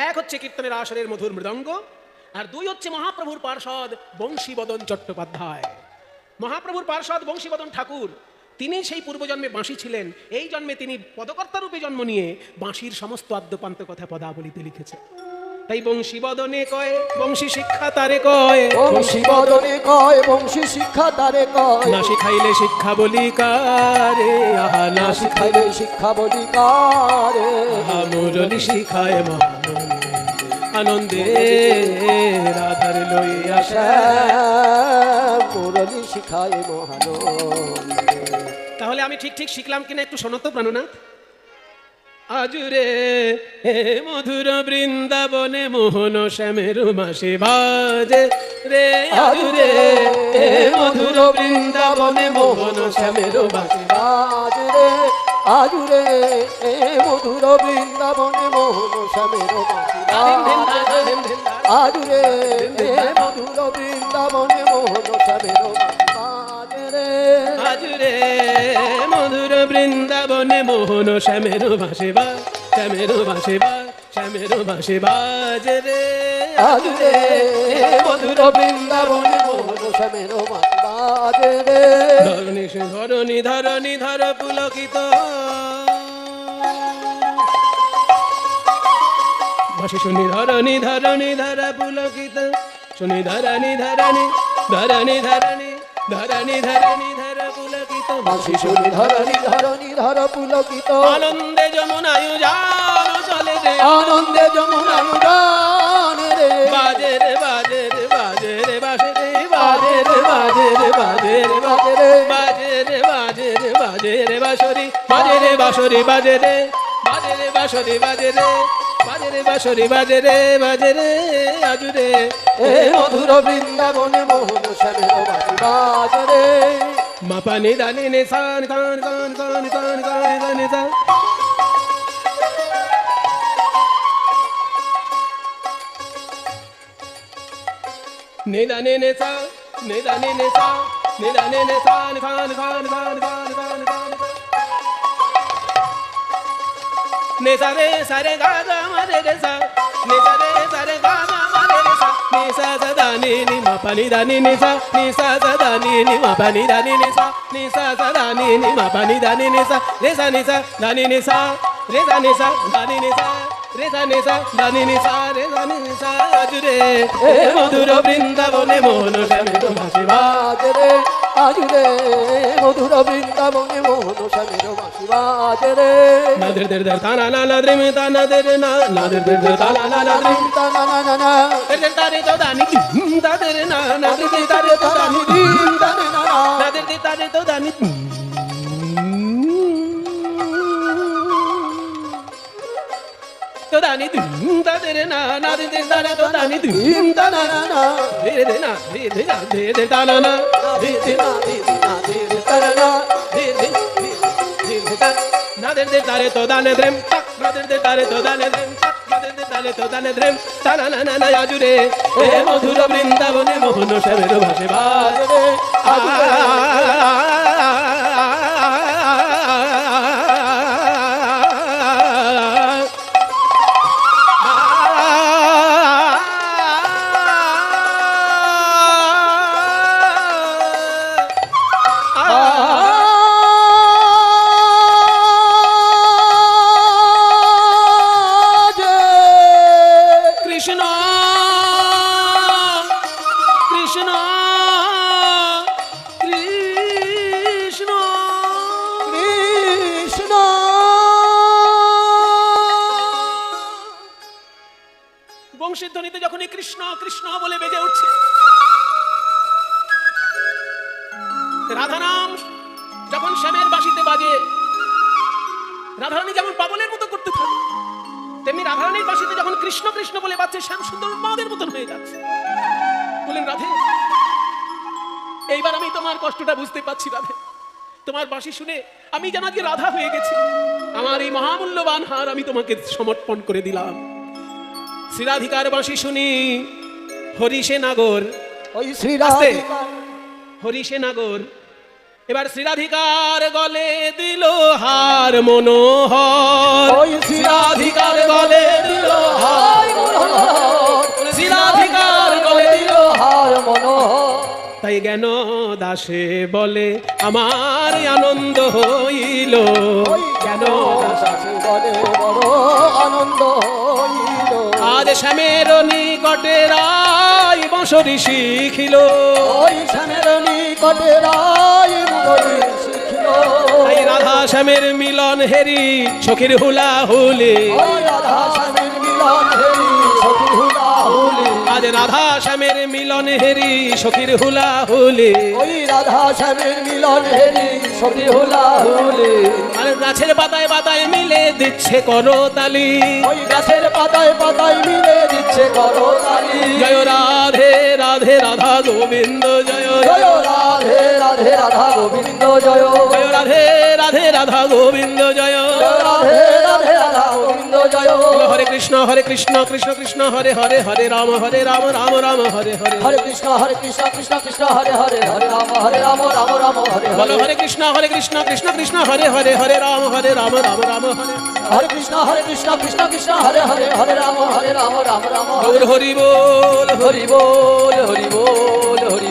এক হচ্ছে কীর্তনের আসরের মধুর মৃদঙ্গ, আর দুই হচ্ছে মহাপ্রভুর পার্ষদ বংশীবদন চট্টোপাধ্যায়। মহাপ্রভুর পার্ষদ বংশীবদন ঠাকুর, তিনি সেই পূর্বজন্মে বাঁশি ছিলেন। এই জন্মে তিনি পদকর্তা রূপে জন্ম নিয়ে বাঁশির সমস্ত আদ্যপান্ত কথা পদাবলিতে লিখেছে। তাই বংশী বদনে কয় বংশী শিক্ষা তারে কয়, বংশী বদনে কয় বংশী শিক্ষা তারে কয়। না শিখাইলে শিক্ষা বলি কারে, আহা না শিখাইলে শিক্ষা বলি কারে। আহা মুরলি শিখায় মহানন্দে, আনন্দে রাধার লইয়া শ্যাম মুরলি শিখায় মহানন্দে। তাহলে আমি ঠিক ঠিক শিখলাম কিনা একটু শোনো তো প্রাণনাথ। আজুরে হে মধুর বৃন্দাবনে মোহন শ্যামের মাসে বাজে রে, আজুরে হে মধুর বৃন্দাবনে মোহন শ্যামের মাসে বাজে রে, আজুরে এ মধুর বৃন্দাবনে মোহন শ্যামের মাসে বাজে। আজুরে এ মধুর বৃন্দাবনে মোহন শ্যামের মাসে বাজে রে। আজুরে মধুর বৃন্দাবনে মোহন শ্যামের বাসে বা, শ্যামের বাসে বা, শ্যামের বাসে বাজে রে, আজুরে মধুর বৃন্দাবনে মোহন শ্যামের বাঁশি বাজে রে ধরণী ধরণী ধরণী ধর পুলকিত বাসি শুনি ধরণী ধরণী ধর পুলকিত শুনি ধরণী ধরণী ধরণী ধরণী ধরণী ধরণী ধর পুলকিত বাঁশি শুনি ধরণী ধরণী ধর পুলকিত আনন্দে যমুনায়ু যান চলে রে আনন্দে যমুনায় গান রে বাজে রে বাজে রে বাজে রে বাজে রে বাজে রে বাজে রে বাজে রে বাজে রে বাজে রে বাজে রে বাজে রে বাঁশরি বাজে রে বাঁশরি বাজে রে বাজে রে বাঁশরি বাজে রে বাজে রে বাঁশরি বাজে রে বাজে রে আজুরে এ মধুর বৃন্দাবনে মোহন শ্যামের বাঁশি বাজে রে মা পানি দানি নে সান কান কান কান কান কান কান সা নে দানি নে সা নে দানি নে সা নে দানি নে সান কান কান কান কান কান কান নে সা রে গা গা মা রে রে সা নে সা রে গা গা মা রে রে সা নি সা সা দা ni ni ma pa ni da ni ni sa ni sa sa da ni ni ma pa ni da ni ni sa ni sa sa da ni ni ma pa ni da ni ni sa re sa ni sa da ni ni sa re sa ni sa da ni ni sa re sa ni sa da ni ni sa re sa ni ni sa ajure e মধুর বৃন্দাবনে মোহন শ্যামের বাঁশি বাজে রে আজুরে মধুর বৃন্দাবনে মোহন শ্যামের বাঁশি বাজে রে নাদের দের দের তানা না না দ্রিম তানা দের না নাদের দের দের তানা না না দ্রিম তা না না না না দের তারে তো দানি তাদের না নাদের দের তারে তো দানি দিন দানে না না নাদের দের তারে তো দানি তো দানি তাদের না নাদের দের তারে তো দানি দিন দানে না না ধীরে ধীরে না ধীরে ধীরে না ধীরে ধীরে তানা না দিদি না দিদি না দিদি তারে না ধীরে ধীরে ধীরে তানা নাদের দের তারে তো দানে দ্রেম তাক নাদের দের তারে তো দানে দ্রেম তাক নাদের দের তারে তো দানে দ্রেম তানা না না না আজুরে এ মধুর বৃন্দাবনে মোহন শ্যামের বাঁশি বাজে রে কৃষ্ণ কৃষ্ণ কৃষ্ণ কৃষ্ণ বংশীর ধ্বনিতে যখনই কৃষ্ণ কৃষ্ণ বলে বেজে উঠছে রাধা নাম যখন শ্যামের বাঁশিতে বাজে রাধারানী যেমন পাগলের মতো করতে থাকে তেমনি রাধারানীর বাঁশিতে যখন কৃষ্ণ কৃষ্ণ বলে বাজছে শ্যাম সুন্দর মাদের মতন হয়ে যাচ্ছে বলেন রাধে এইবার আমি তোমার কষ্টটা বুঝতে পারছি রাধে তোমার বাঁশি শুনে আমি যেন আজকে রাধা হয়ে গেছি আমার এই মহামূল্যবান হার আমি তোমাকে সমর্পণ করে দিলাম শ্রীরাধিকার বাঁশি শুনি হরিষে নাগর ওই শ্রী আস্তে। রাধিকা হরিষে নাগর এবার শ্রীরাধিকার গলে দিল হার মনোহর ওই শ্রীরাধিকার গলে দিল হার মনোহর শ্রীরাধিকার গলে দিল হার মনোহর তাই জ্ঞান দাসে বলে আমার আনন্দ হইল ওই কেন দাসে বলে বড় আনন্দ হইল আজ শ্যামের নিকটে রাই বঁশরি শিখিল ওই শ্যামের নিকটে রায় মুরলি শিখিল তাই রাধা শ্যামের মিলন হেরি সখীর হুলা হুলি ওই রাধা শ্যামের মিলন হেরি সখী হুলা হুলি আজ রাধা শ্যামের মিলন হেরি সখীর হুলা হুলি ওই রাধা শ্যামের মিলন হেরি সখী হুলা হুলি আর গাছের পাতায় পাতায় মিলে দিচ্ছে করতালি ওই গাছের পাতায় পাতায় মিলে দিচ্ছে করতালি জয় রাধে রাধে রাধা গোবিন্দ জয় জয় রাধে রাধে রাধা গোবিন্দ জয় জয় রাধে রাধে রাধা গোবিন্দ জয় জয় রাধে রাধে রাধা গোবিন্দ জয় হরে কৃষ্ণ কৃষ্ণ কৃষ্ণ হরে হরে হরে রাম রাম রাম হরে হরে হরে কৃষ্ণ কৃষ্ণ কৃষ্ণ হরে হরে হরে রাম রাম রাম হরে বলো হরে হরে কৃষ্ণ কৃষ্ণ কৃষ্ণ হরে হরে হরে রাম রাম রাম হরে হরে কৃষ্ণ কৃষ্ণ কৃষ্ণ হরে হরে হরে রাম রাম রাম গৌর হরি বল হরি বল হরি বল হরি